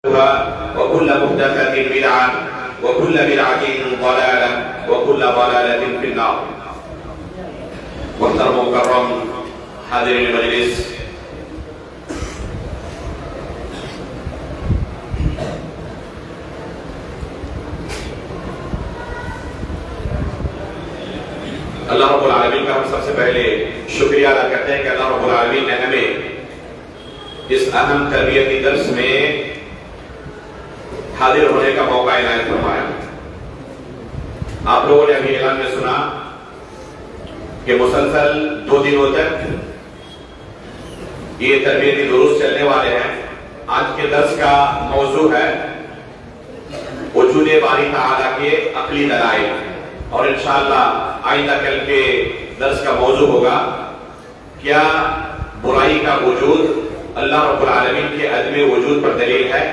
وكل محدثة بدعة وكل بدعة ضلالة وكل ضلالة في النار. محترم مکرم حاضرین مجلس، اللہ رب العالمین کا ہم سب سے پہلے شکریہ ادا کرتے ہیں کہ اللہ رب العالمین نے ہمیں اس اہم تربیتی درس میں حاضر ہونے کا موقع عنایت فرمایا. آپ لوگوں نے ابھی اعلان میں سنا کہ مسلسل 2 دنوں تک یہ تربیتی دروس چلنے والے ہیں. آج کے درس کا موضوع ہے وجود باری تعالیٰ کے عقلی دلائل، اور انشاءاللہ آئندہ کل کے درس کا موضوع ہوگا کیا برائی کا وجود اللہ رب العالمین کے عدم وجود پر دلیل ہے.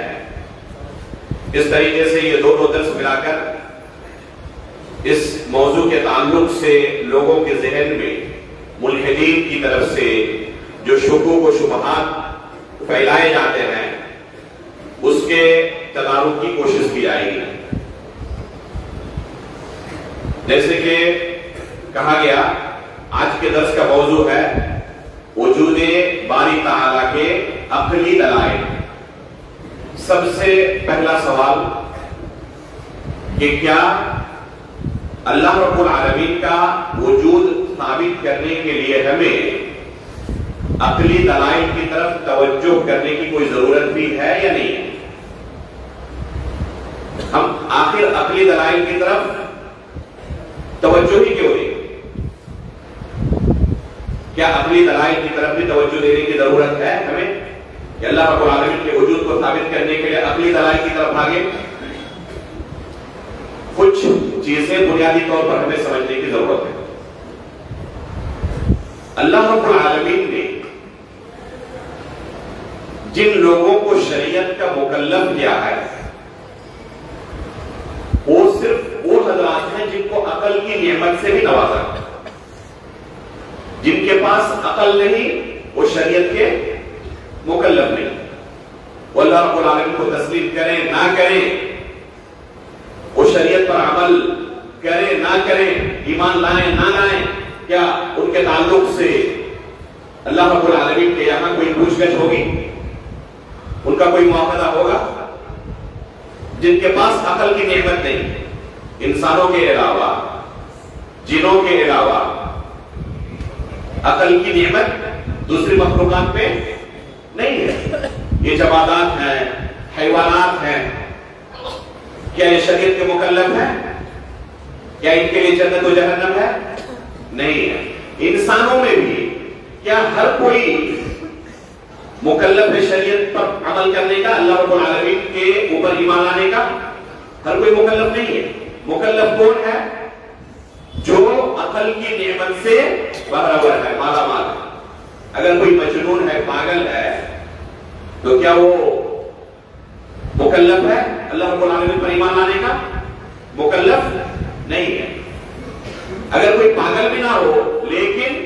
اس طریقے سے یہ دونوں درس ملا کر اس موضوع کے تعلق سے لوگوں کے ذہن میں ملحدین کی طرف سے جو شکوک و شبہات پھیلائے جاتے ہیں اس کے تدارک کی کوشش کی جائے گی. جیسے کہ کہا گیا آج کے درس کا موضوع ہے وجود باری تعالیٰ کے عقلی دلائل. سب سے پہلا سوال کہ کیا اللہ رب العالمین کا وجود ثابت کرنے کے لیے ہمیں عقلی دلائل کی طرف توجہ کرنے کی کوئی ضرورت بھی ہے یا نہیں؟ ہم آخر عقلی دلائل کی طرف توجہ ہی کیوں دیں؟ کیا عقلی دلائل کی طرف بھی توجہ دینے کی ضرورت ہے ہمیں کہ اللہ رب العالمین کے وجود کو ثابت کرنے کے لیے عقلی دلائل کی طرف آگے؟ کچھ چیزیں بنیادی طور پر ہمیں سمجھنے کی ضرورت ہے. اللہ رب العالمین نے جن لوگوں کو شریعت کا مکلف کیا ہے وہ صرف وہ حضرات ہیں جن کو عقل کی نعمت سے بھی نوازا. جن کے پاس عقل نہیں وہ شریعت کے مکلف نہیں. وہ اللہ رب العالمین کو تسلیم کریں نہ کریں، وہ شریعت پر عمل کریں نہ کریں، ایمان لائیں نہ لائیں، کیا ان کے تعلق سے اللہ رب العالمین کے یہاں کوئی پوچھ گچھ ہوگی؟ ان کا کوئی مواخذہ ہوگا؟ جن کے پاس عقل کی نعمت نہیں، انسانوں کے علاوہ جنوں کے علاوہ عقل کی نعمت دوسری مخلوقات پہ نہیں ہے. یہ جمادات ہیں، حیوانات ہیں، کیا یہ شریعت کے مکلف ہیں؟ کیا ان کے لیے جنت و جہنم ہے؟ نہیں ہے. انسانوں میں بھی کیا ہر کوئی مکلف ہے شریعت پر عمل کرنے کا، اللہ رب العالمین کے اوپر ایمان لانے کا؟ ہر کوئی مکلف نہیں ہے. مکلف کون ہے؟ جو عقل کی نعمت سے بہرور ہے، مالا مال ہے. اگر کوئی مجنون ہے، پاگل ہے، تو کیا وہ مکلف ہے اللہ رب العالمین پر ایمان لانے کا؟ مکلف نہیں ہے. اگر کوئی پاگل بھی نہ ہو لیکن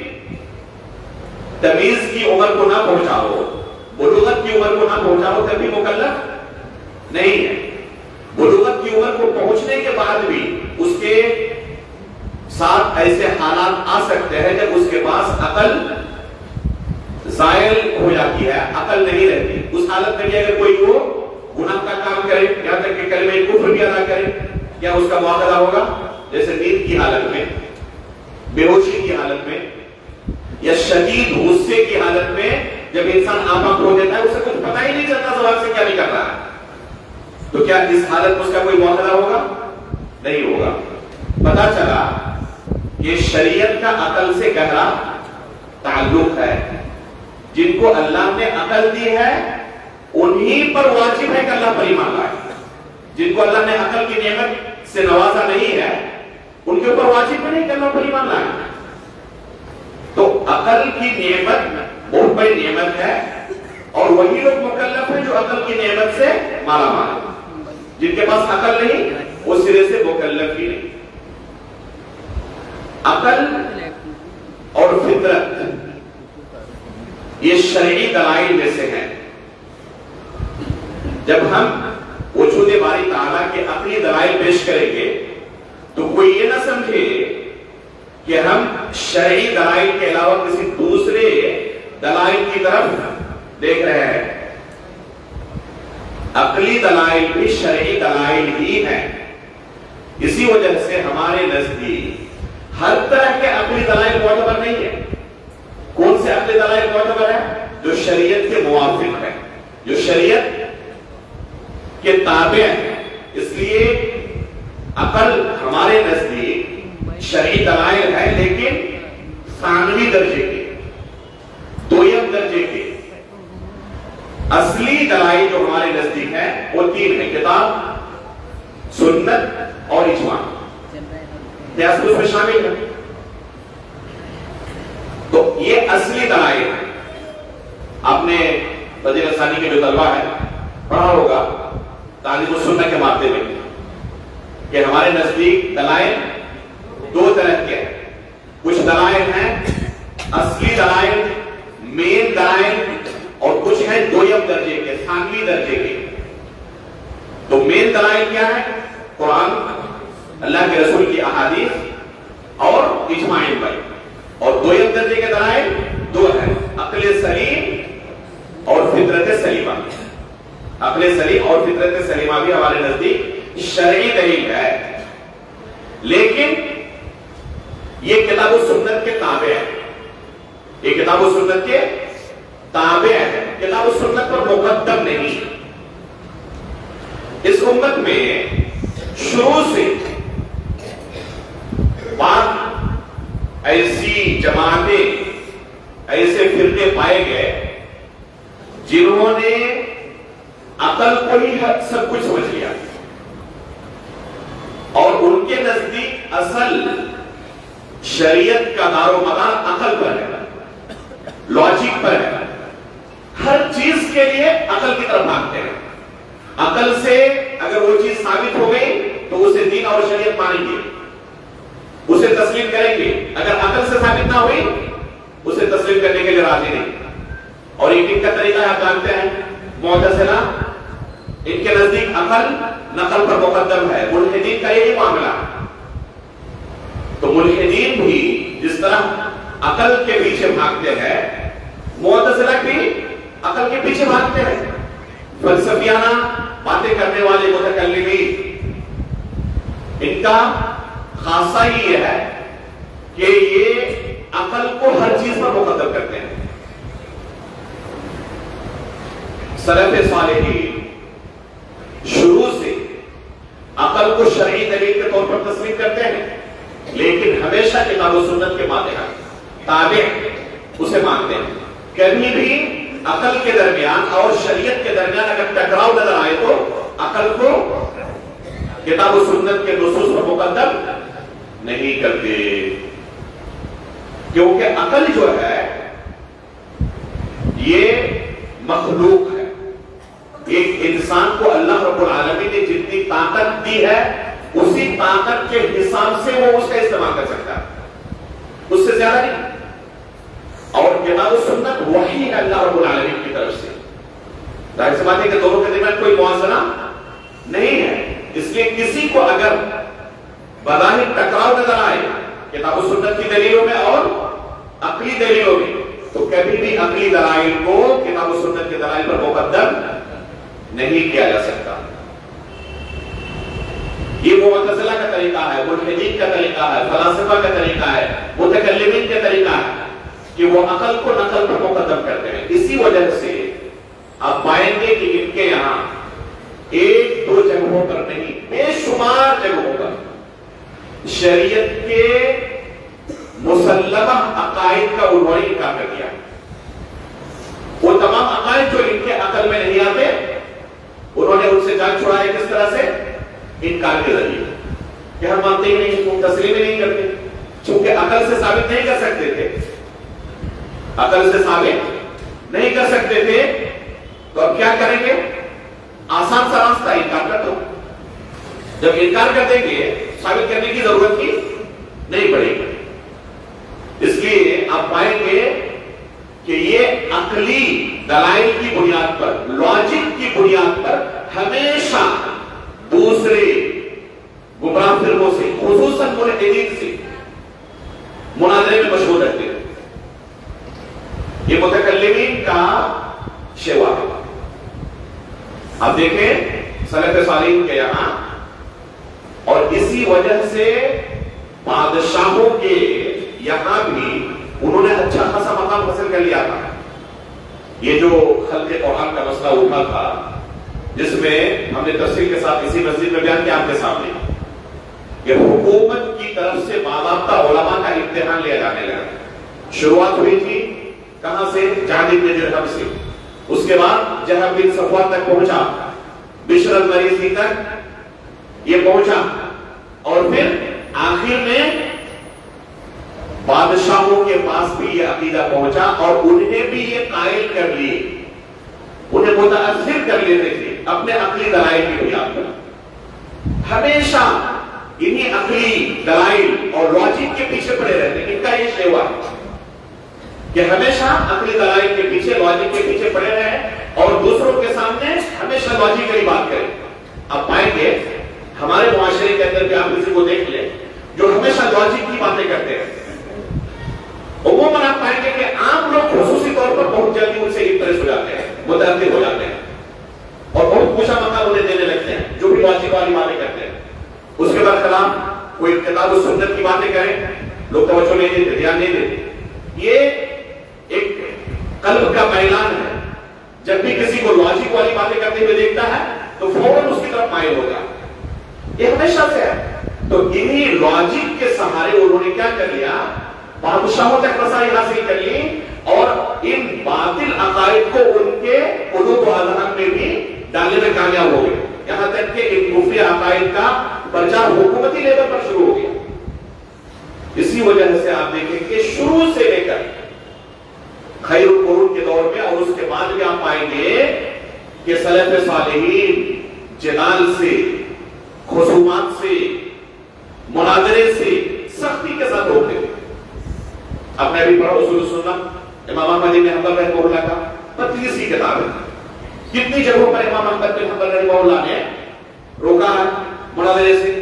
تمیز کی عمر کو نہ پہنچا ہو، بلوغت کی عمر کو نہ پہنچا ہو، تب بھی مکلف نہیں ہے. بلوغت کی عمر کو پہنچنے کے بعد بھی اس کے ساتھ ایسے حالات آ سکتے ہیں جب اس کے پاس عقل زائل ہو جاتی ہے، عقل نہیں رہتی. اس حالت میں بھی اگر کوئی وہ گناہ کا کام کرے، یہاں تک کہ کلمہ کفر بھی ادا کرے، کیا اس کا مواخذہ ہوگا؟ جیسے نیند کی حالت میں، بے ہوشی کی حالت میں، یا شدید غصے کی حالت میں جب انسان آپا کھو دیتا ہے، اسے کچھ پتہ ہی نہیں چلتا زبان سے کیا نکل رہا ہے، تو کیا اس حالت میں اس کا کوئی مواخذہ ہوگا؟ نہیں ہوگا. پتا چلا کہ شریعت کا عقل سے گہرا تعلق ہے. جن کو اللہ نے عقل دی ہے انہی پر واجب ہے کہ اللہ پر ایمان لائے. جن کو اللہ نے عقل کی نعمت سے نوازا نہیں ہے ان کے اوپر واجب نہیں کہ اللہ پر ایمان لائے. تو عقل کی نعمت بہت بڑی نعمت ہے، اور وہی لوگ مکلف ہیں جو عقل کی نعمت سے مالا مال ہیں. جن کے پاس عقل نہیں وہ سرے سے مکلف ہی نہیں. عقل اور فطرت یہ شرعی دلائل میں سے ہیں. جب ہم وجود باری تعالیٰ کے عقلی دلائل پیش کریں گے تو کوئی یہ نہ سمجھے کہ ہم شرعی دلائل کے علاوہ کسی دوسرے دلائل کی طرف دیکھ رہے ہیں. عقلی دلائل بھی شرعی دلائل ہی ہیں. اسی وجہ سے ہمارے نزدیک ہر طرح کے عقلی دلائل معتبر نہیں ہے. کون سے عقلی دلائل معتبر ہے؟ جو شریعت کے موافق ہے، جو شریعت کے تابع ہے. اس لیے عقل ہمارے نزدیک شرعی دلائل ہے، لیکن ثانوی درجے کے، دویم درجے کے. اصلی دلائل جو ہمارے نزدیک ہے وہ تین ہیں: کتاب، سنت اور اجماع. اس میں شامل ہے. تو یہ اصلی دلائل ہیں. آپ نے فضیلت ثانی کے جو طلبہ ہے پڑھا ہوگا تعلیم السنہ کے مادے میں کہ ہمارے نزدیک دلائل دو طرح کے ہیں. کچھ دلائل ہیں اصلی دلائل، مین دلائل، اور کچھ ہیں دویم درجے کے، ثانوی درجے کے. تو مین دلائل کیا ہے؟ قرآن، اللہ کے رسول کی احادیث اور اجماع بائی. اور دویم درجے کے دلائل دو ہیں: عقل سلیم اور فطرت سلیمہ. عقل سلیم اور فطرت سلیمہ بھی ہمارے نزدیک شرعی دلیل ہے، لیکن یہ کتاب و سنت کے تابع ہے. یہ کتاب و سنت کے تابع ہے، کتاب و سنت پر مقدم نہیں. اس امت میں شروع سے بات ایسی جماعتیں، ایسے فرقے پائے گئے جنہوں نے عقل کو ہی سب کچھ سمجھ لیا، اور ان کے نزدیک اصل شریعت کا دار و مدار عقل پر ہے، لاجک پر ہے. ہر چیز کے لیے عقل کی طرف بھاگتے ہیں. عقل سے اگر وہ چیز ثابت ہو گئی تو اسے دین اور شریعت مانیں گے، اسے تسلیم کریں گے. اگر عقل سے ثابت نہ ہوئی اسے تسلیم کرنے کے لیے راضی نہیں. اور ان کا طریقہ آپ جانتے ہیں، معتزلہ، ان کے نزدیک عقل نقل پر مقدم ہے. ملحدین کا یہی معاملہ. تو ملحدین بھی جس طرح عقل کے پیچھے بھاگتے ہیں، معتزلہ بھی عقل کے پیچھے بھاگتے ہیں. فلسفیانہ باتیں کرنے والے متکلمین، ان کا خاصہ ہی یہ ہے کہ یہ عقل کو ہر چیز پر مقدم کرتے ہیں. سلف صالحین شروع سے عقل کو شرعی دلیل کے طور پر تسلیم کرتے ہیں، لیکن ہمیشہ کتاب و سنت کے ماتحت تابع اسے مانتے ہیں. کبھی بھی عقل کے درمیان اور شریعت کے درمیان اگر ٹکراؤ نظر آئے تو عقل کو کتاب و سنت کے نصوص پر مقدم نہیں کرتے. کیونکہ عقل جو ہے یہ مخلوق ہے. ایک انسان کو اللہ رب العالمین نے جتنی طاقت دی ہے اسی طاقت کے حساب سے وہ اس کا استعمال کر سکتا ہے، اس سے زیادہ نہیں. اور کتاب و سنت وحی ہے اللہ رب العالمین کی طرف سے. ظاہر سی بات ہے کہ دونوں کے درمیان کوئی موازنہ نہیں ہے. اس لیے کسی کو اگر بظاہر ٹکراؤ نظر آئے کتاب و سنت کی دلیلوں میں اور عقلی دلیلوں میں، تو کبھی بھی عقلی دلائل کو کتاب و سنت کے دلائل پر مقدم نہیں کیا جا سکتا. یہ معتزلہ کا طریقہ ہے، ملحدین کا طریقہ ہے، فلاسفہ کا طریقہ ہے، متکلمین کا طریقہ ہے کہ وہ عقل کو نقل پر مقدم کرتے ہیں. اسی وجہ سے آپ پائیں گے کہ ان کے یہاں ایک دو جگہوں پر نہیں، بے شمار جگہوں پر شریعت کے مسلمہ عقائد کا انہوں نے انکار کر دیا. وہ تمام عقائد جو ان کے عقل میں نہیں آتے انہوں نے ان سے جان چھڑایا. کس طرح سے؟ انکار کے ذریعے کہ ہم مانتے ہی نہیں، تسلیم ہی نہیں کرتے. چونکہ عقل سے ثابت نہیں کر سکتے تھے، عقل سے ثابت نہیں کر سکتے تھے، تو اب کیا کریں گے؟ آسان سا راستہ، انکار کر دو. جب انکار کر دیں گے ثابت کرنے کی ضرورت کی نہیں پڑے گی. اس لیے آپ پائیں گے کہ یہ عقلی دلائل کی بنیاد پر، لاجک کی بنیاد پر اب دیکھیں سلف صالحین کے یہاں، اور اسی وجہ سے بادشاہوں کے یہاں بھی انہوں نے اچھا خاصا مقام حاصل کر لیا تھا۔ یہ جو خلق قرآن کا مسئلہ اٹھا تھا، جس میں ہم نے تفصیل کے ساتھ اسی مسجد میں بیان کیا آپ کے سامنے، کہ حکومت کی طرف سے باضابطہ علماء کا امتحان لیا جانے لگا۔ شروعات ہوئی تھی کہاں سے؟ جعد بن درہم سے، اس کے بعد جہب بن صفوان تک پہنچا، بشر المریسی تک یہ پہنچا، اور پھر آخر میں بادشاہوں کے پاس بھی یہ عقیدہ پہنچا، اور انہیں بھی یہ قائل کر لیے، انہیں متاثر کر لیتے تھے اپنے عقلی دلائل کی بنیاد پر۔ ہمیشہ انہی عقلی دلائل اور لاجک کے پیچھے پڑے رہتے ہیں۔ ان کا یہ شیوا ہے کہ ہمیشہ عقلی دلائل کے پیچھے، لاجک کے پیچھے پڑے رہے اور دوسروں کے سامنے ہمیشہ لاجیکلی بات کریں۔ آپ پائیں گے ہمارے معاشرے کے اندر بھی، آپ کسی کو دیکھ لیں جو ہمیشہ لاجک کی باتیں کرتے ہیں، عموماً آپ پائیں گے کہ عام لوگ خصوصی طور پر بہت جلدی ان سے امپریس ہو جاتے ہیں، متاثر ہو جاتے ہیں، اور بہت اونچا مقام انہیں دینے لگتے ہیں جو بھی لاجک والی باتیں کرتے ہیں۔ اس کے برخلاف کوئی کتاب و سنت کی باتیں کریں، لوگ توجہ نہیں دیتے، دھیان نہیں دیتے۔ یہ ایک قلب کا میلان ہے، جب بھی کسی کو لاجک والی باتیں کرتے ہوئے دیکھتا ہے تو فوراً اس کی طرف مائل ہوگا، یہ ہمیشہ سے ہے۔ تو انہی لاجک کے سہارے انہوں نے کیا کر لیا؟ بادشاہوں تک رسائی حاصل کر لی، اور ان باطل عقائد کو ان کے قلوب و اذہان میں بھی ڈالنے میں کامیاب ہو گئے، یہاں تک کہ ان کفری عقائد کا پرچار حکومتی لیول پر شروع ہو گیا۔ اسی وجہ سے آپ دیکھیں کہ شروع سے لے کر خیر القرون کے دور میں اور اس کے بعد بھی آپ پائیں گے کہ سلف صالحین جدال سے، خصومات سے، مناظرے سے سختی کے ساتھ روکتے تھے۔ آپ نے ابھی پڑھا اصول السنت، امام احمد بن حنبل رحمہ اللہ کا پتلی سی کتاب ہے، کتنی جگہوں پر امام احمد بن حنبل رحمہ اللہ نے روکا ہے مناظرے سے،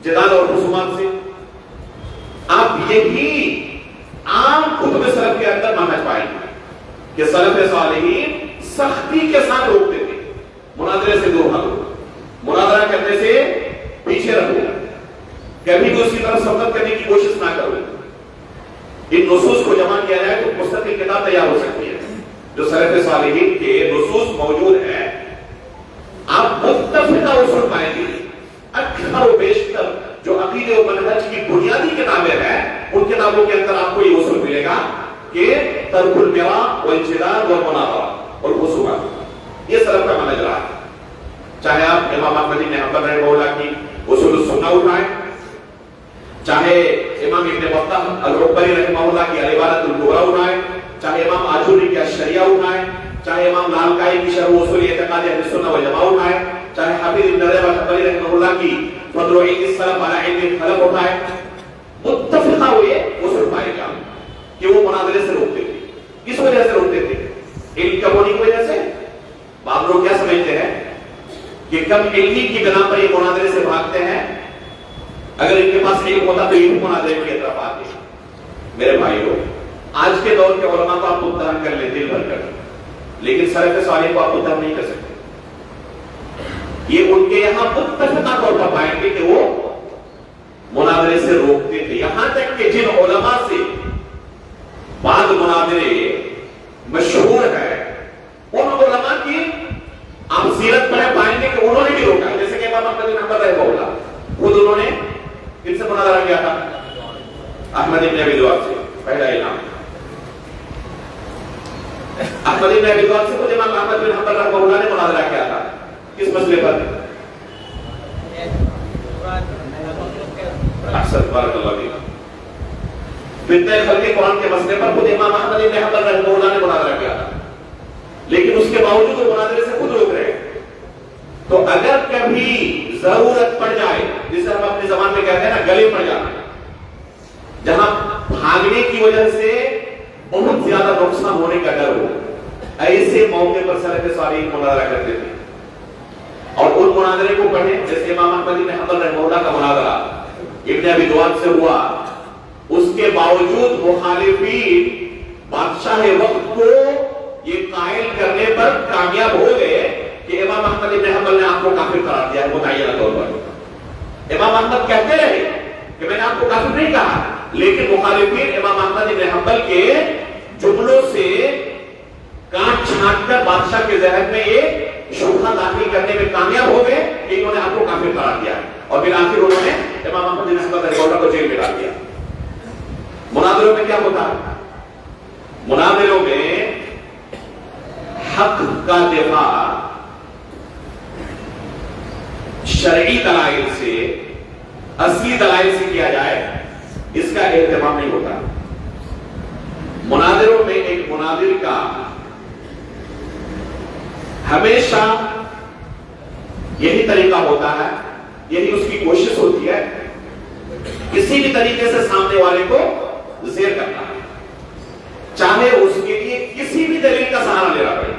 جدال اور خصومات سے۔ آپ یہی عام کتب سلف کے اندر منہج پائیں گے کہ سلف صالحین سختی کے ساتھ روکتے تھے، مناظرے سے دور بھاگو، مناظرہ کرنے سے پیچھے رہو، کبھی بھی اس کی طرف سبقت کرنے کی کوشش نہ کرو۔ ان نصوص کو جمع کیا جائے تو مستقل کتاب تیار ہو سکتی ہے، جو سلف صالحین کے نصوص موجود ہیں۔ آپ متفقہ اصول پائیں گے، اکثر و بیشتر جو عقیدے و منہج کی بنیادی کتابیں ہیں، ان کتابوں کے اندر آپ کو یہ اصول ملے گا کہ ترک المیراء والجدال والمناظرہ والخصومات، یہ سلف کا منہج رہا ہے۔ چاہے آپ امام احمد بن حنبل رحمہ اللہ کی اصول السنہ اٹھائیں، چاہے امام ابن بطہ العقبری رحمہ اللہ کی العبارۃ الکبریٰ اٹھائیں، چاہے امام آجوری کی الشریعہ اٹھائیں، چاہے امام لالکائی کی شرح اصول اعتقاد اہل السنہ والجماعہ اٹھائیں، چاہے حافظ ابن رجب الحنبلی رحمہ اللہ کی فضل عید السلف علی عید الخلف اٹھائیں، متفقہ ہوئے اصول پائے گا کہ وہ مناظرے سے روکتے تھے۔ کس وجہ سے روکتے تھے؟ علم کم ہونے کی وجہ سے۔ بعض لوگ کیا سمجھتے ہیں کہ کم علمی کی بنا پر یہ مناظرے سے بھاگتے ہیں، اگر ان کے پاس علم ہوتا تو یہ بھی مناظرے کی طرف آتے۔ میرے بھائیو، آج کے دور کے علماء کو آپ متهم کر لیں دل بھر کر، لیکن سلف صالح کو آپ متهم نہیں کر سکتے۔ یہ ان کے یہاں متفقہ طور پر پائیں گے کہ وہ مناظرے سے روکتے تھے، یہاں تک کہ جن علماء سے بعض مناظرے مشہور ہیں، ان علماء کی آپ سیرت پڑھیں پائیں گے کہ انہوں نے بھی روکا، جیسے کہ امام احمد بن حنبل رحمہ اللہ، خود انہوں نے کن سے مناظرہ کیا تھا؟ احمد بن ابی دؤاد سے، پہلا انعام احمد بن ابی دؤاد سے خود امام احمد بن حنبل رحمہ اللہ نے مناظرہ کیا تھا، کس مسئلے پر؟ احسن، بارک اللہ فیک، فتنہ خلق قرآن کے مسئلے پر خود امام احمد بن حنبل رحمہ اللہ نے مناظرہ کیا تھا، لیکن اس کے باوجود وہ مناظرے سے خود روک رہے ہیں۔ تو اگر کبھی ضرورت پڑ جائے، جسے ہم اپنی زبان میں کہتے ہیں نا گلے پڑ جانا، جہاں بھاگنے کی وجہ سے بہت زیادہ نقصان ہونے کا ڈر ہو، ایسے موقع پر سلف صالحین مناظرہ کرتے تھے، اور ان مناظرے کو پڑھیں جیسے امام احمد بن حنبل رحمہ اللہ کا مناظرہ ابن ابی دؤاد سے ہوا، اس کے باوجود مخالفین بادشاہ وقت کو یہ قائل کرنے پر کامیاب ہو گئے کہ امام احمد ابن حنبل نے آپ کو کافر قرار دیا ہے متعینہ طور پر. امام احمد کہتے رہے کہ میں نے آپ کو کافر نہیں کہا، لیکن مخالفین امام احمد ابن حنبل کے جملوں سے کاٹ چھانٹ کر بادشاہ کے ذہن میں ایک شبہہ داخل کرنے میں کامیاب ہو گئے کہ انہوں نے آپ کو کافر قرار دیا ہے، اور پھر آخر انہوں نے امام احمد بن حنبل رحمہ اللہ کو جیل میں ڈال دیا. مناظروں میں کیا ہوتا ہے؟ مناظروں میں حق کا دفاع شرعی دلائل سے، اصلی دلائل سے کیا جائے، اس کا اہتمام نہیں ہوتا. مناظروں میں ایک مناظر کا ہمیشہ یہی طریقہ ہوتا ہے، یہی اس کی کوشش ہوتی ہے کسی بھی طریقے سے سامنے والے کو زیر کرنا ہے، چاہے اس کے لیے کسی بھی دلیل کا سہارا لینا پڑے.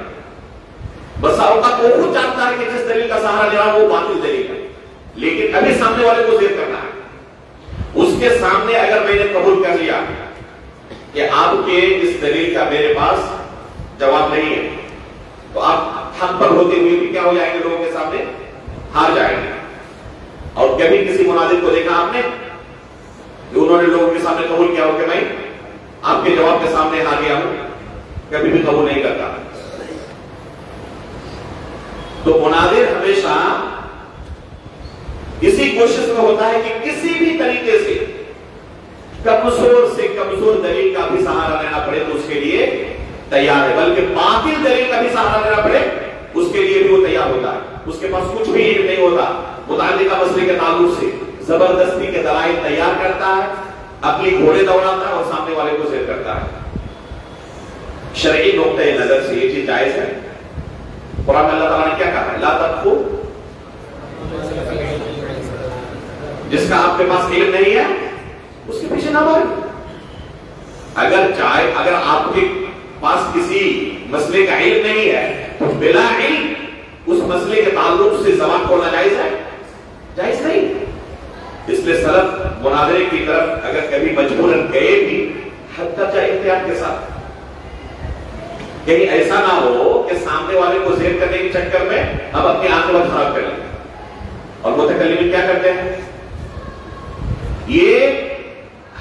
بس اوقات وہ خود جانتا ہے کہ جس دلیل کا سہارا لے رہا وہ باطل دلیل ہے، لیکن ابھی سامنے والے کو زیر کرنا ہے. اس کے سامنے اگر میں نے قبول کر لیا کہ آپ کے اس دلیل کا میرے پاس جواب نہیں ہے، تو آپ حق پر ہوتے ہوئے بھی کیا ہو جائیں گے؟ لوگوں کے سامنے ہار جائیں گے. اور کبھی کسی مناظر کو دیکھا آپ نے کہ انہوں نے لوگوں کے سامنے قبول کیا ہو کہ میں آپ کے جواب کے سامنے ہار گیا ہوں؟ کبھی بھی قبول نہیں کرتا. تو مناظر ہمیشہ اسی کوشش میں ہوتا ہے کہ کسی بھی طریقے سے کمزور دلیل کا بھی سہارا لینا پڑے تو اس کے لیے تیار ہے، بلکہ باطل دلیل کا بھی سہارا لینا پڑے اس کے لیے بھی وہ تیار ہوتا ہے. اس کے پاس کچھ بھی علم نہیں ہوتا، متعلقہ مسئلے کے تعلق سے زبردستی کے دلائل تیار کرتا ہے، اپنی گھوڑے دوڑاتا ہے اور سامنے والے کو زیر کرتا ہے. شرعی نقطۂ نظر سے یہ چیز جائز ہے. قرآن میں اللہ تعالیٰ نے کیا کہا ہے؟ لا تقفو، جس کا آپ کے پاس علم نہیں ہے اس کے پیچھے نہ بھاگیں. اگر آپ کے پاس کسی مسئلے کا علم نہیں ہے تو بلا علم اس مسئلے کے تعلق سے زبان کھولنا جائز ہے؟ جائز نہیں. اس لیے سلف مناظرے کی طرف اگر کبھی مجبوراً گئے بھی حد درجہ احتیاط کے ساتھ، کہیں ایسا نہ ہو کہ سامنے والے کو زیر کرنے کے چکر میں اب اپنی عاقبت خراب کر لیں. اور متکلمین کیا کرتے ہیں؟ یہ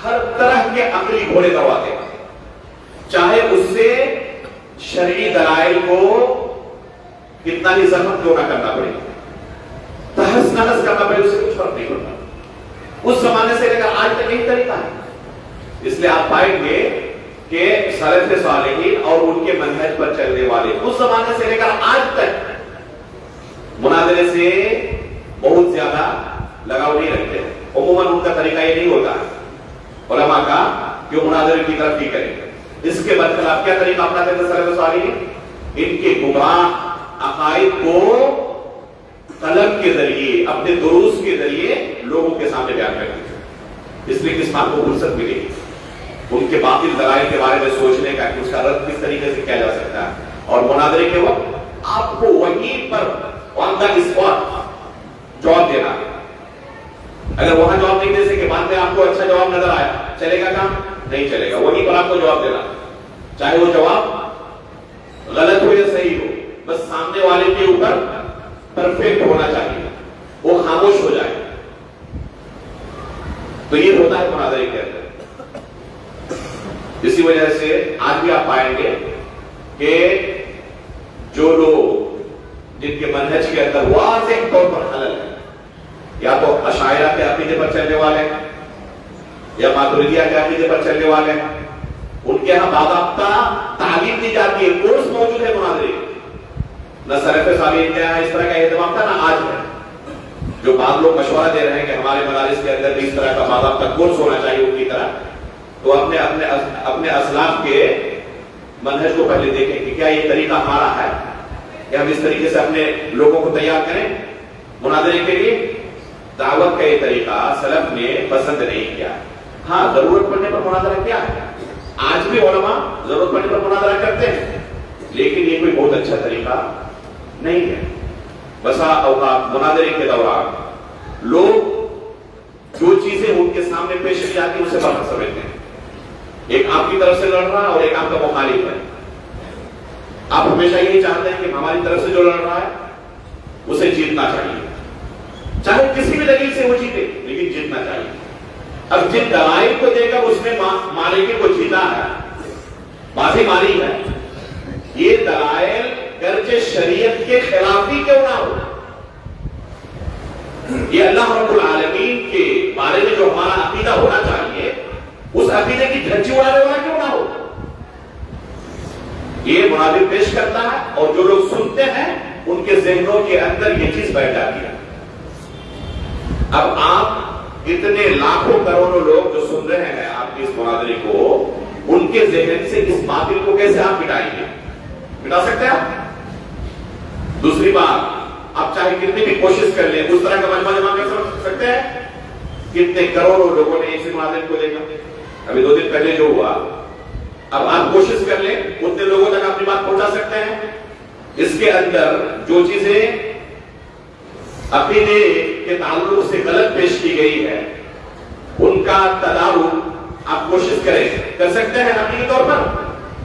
ہر طرح کے عقلی گھوڑے دوڑاتے ہیں، چاہے اس سے شرعی دلائل کو کتنا ہی زخم کیوں نہ کرنا پڑے، تہس نہس کرنا پڑے، اس سے کچھ فرق نہیں پڑتا. اس زمانے سے لے کر آج تک یہی طریقہ ہے. اس لیے آپ پائیں گے کہ سلف صالحین اور ان کے منہج پر چلنے والے اس زمانے سے لے کر آج تک مناظرے سے بہت زیادہ لگاؤ نہیں رکھتے. عموماً ان کا طریقہ یہ نہیں ہوتا علماء کا کہ مناظرے کی طرف ہی کریں. اس کے برخلاف کیا طریقہ اپناتے تھے سلف صالحین؟ ان کے گمراہ عقائد کو قلم کے ذریعے، اپنے دروس کے ذریعے لوگوں کے سامنے بیان کرتے تھے. اس لیے کس بات کو فرصت ملی ان کے باطل دلائل کے بارے میں سوچنے کا کہ اس کا رد کس طریقے سے کیا جا سکتا ہے. اور مناظرے کے وقت آپ کو وہیں پر آن دا اسپاٹ جواب دینا ہے. اگر وہاں جواب نہیں دے سکے، بعد میں آپ کو اچھا جواب نظر آیا، چلے گا کام؟ نہیں چلے گا. وہیں پر آپ کو جواب دینا، چاہے وہ جواب غلط ہو یا صحیح ہو، بس سامنے والے کے اوپر پرفیکٹ ہونا چاہیے، وہ خاموش ہو جائے. تو یہ ہوتا ہے مناظرے کے اندر. اسی وجہ سے آج بھی آپ پائیں گے کہ جو لوگ جن کے منہج کے اندر واضح طور پر خلل ہے، یا تو اشاعرہ کے عقیدے پر چلنے والے ہیں یا ماتریدیہ کے عقیدے پر چلنے والے ہیں، ان کے ہاں باضابطہ تعلیم دی جاتی ہے، کورس موجود ہے مناظرے. نہ سلف صالحین کے یہاں اس طرح کا اہتمام تھا، نہ آج ہے. جو بعض لوگ مشورہ دے رہے ہیں کہ ہمارے مدارس کے اندر بھی اس طرح کا باضابطہ کورس ہونا چاہیے ان کی طرح، تو اپنے اسلاف کے منہج کو پہلے دیکھیں کہ کیا یہ طریقہ ہمارا ہے کہ ہم اس طریقے سے اپنے لوگوں کو تیار کریں مناظرے کے لیے. دعوت کا یہ طریقہ سلف نے پسند نہیں کیا. ہاں ضرورت پڑنے پر مناظرہ کیا ہے، آج بھی علماء ضرورت پڑنے پر مناظرہ کرتے ہیں، لیکن یہ کوئی بہت اچھا طریقہ نہیں ہے. بسا اوقات مناظرے کے دوران لوگ جو چیزیں ان کے سامنے پیش کی جاتی ہیں اسے فرق سمجھتے ہیں. ایک آپ کی طرف سے لڑ رہا ہے اور ایک آپ کا مخالف ہے. آپ ہمیشہ یہی چاہتے ہیں کہ ہماری طرف سے جو لڑ رہا ہے اسے جیتنا چاہیے، چاہے کسی بھی دلیل سے وہ جیتے لیکن جیتنا چاہیے۔ اب جن دلائل کو دے کر اس نے معرکے کو جیتا ہے، بازی ماری ہے، یہ دلائل گرچہ شریعت کے خلافی کیوں نہ ہو، یہ اللہ رب العالمین کے بارے میں جو ہمارا عقیدہ ہونا چاہیے اس عقیدے کی دھجی اڑانے والا کیوں نہ ہو، یہ مناظر پیش کرتا ہے اور جو لوگ سنتے ہیں ان کے ذہنوں کے اندر یہ چیز بیٹھ جاتی ہے۔ اب آپ اتنے لاکھوں کروڑوں لوگ جو سن رہے ہیں آپ کی اس مناظرے کو، ان کے ذہن سے اس باطل کو کیسے آپ مٹائیں گے؟ مٹا سکتے ہیں آپ؟ دوسری بات، آپ چاہے کتنی بھی کوشش کر لیں، اس طرح کا مجمع جمع کر سکتے ہیں؟ کتنے کروڑوں لوگوں نے اس مناظرے کو دیکھا، ابھی 2 دن پہلے جو ہوا، اب آپ کوشش کر لیں اتنے لوگوں تک اپنی بات پہنچا سکتے ہیں؟ اس کے اندر جو چیزیں عقیدے کے تعلق سے غلط پیش کی گئی ہے ان کا تدارک آپ کوشش کریں، کر سکتے ہیں حقیقی طور پر؟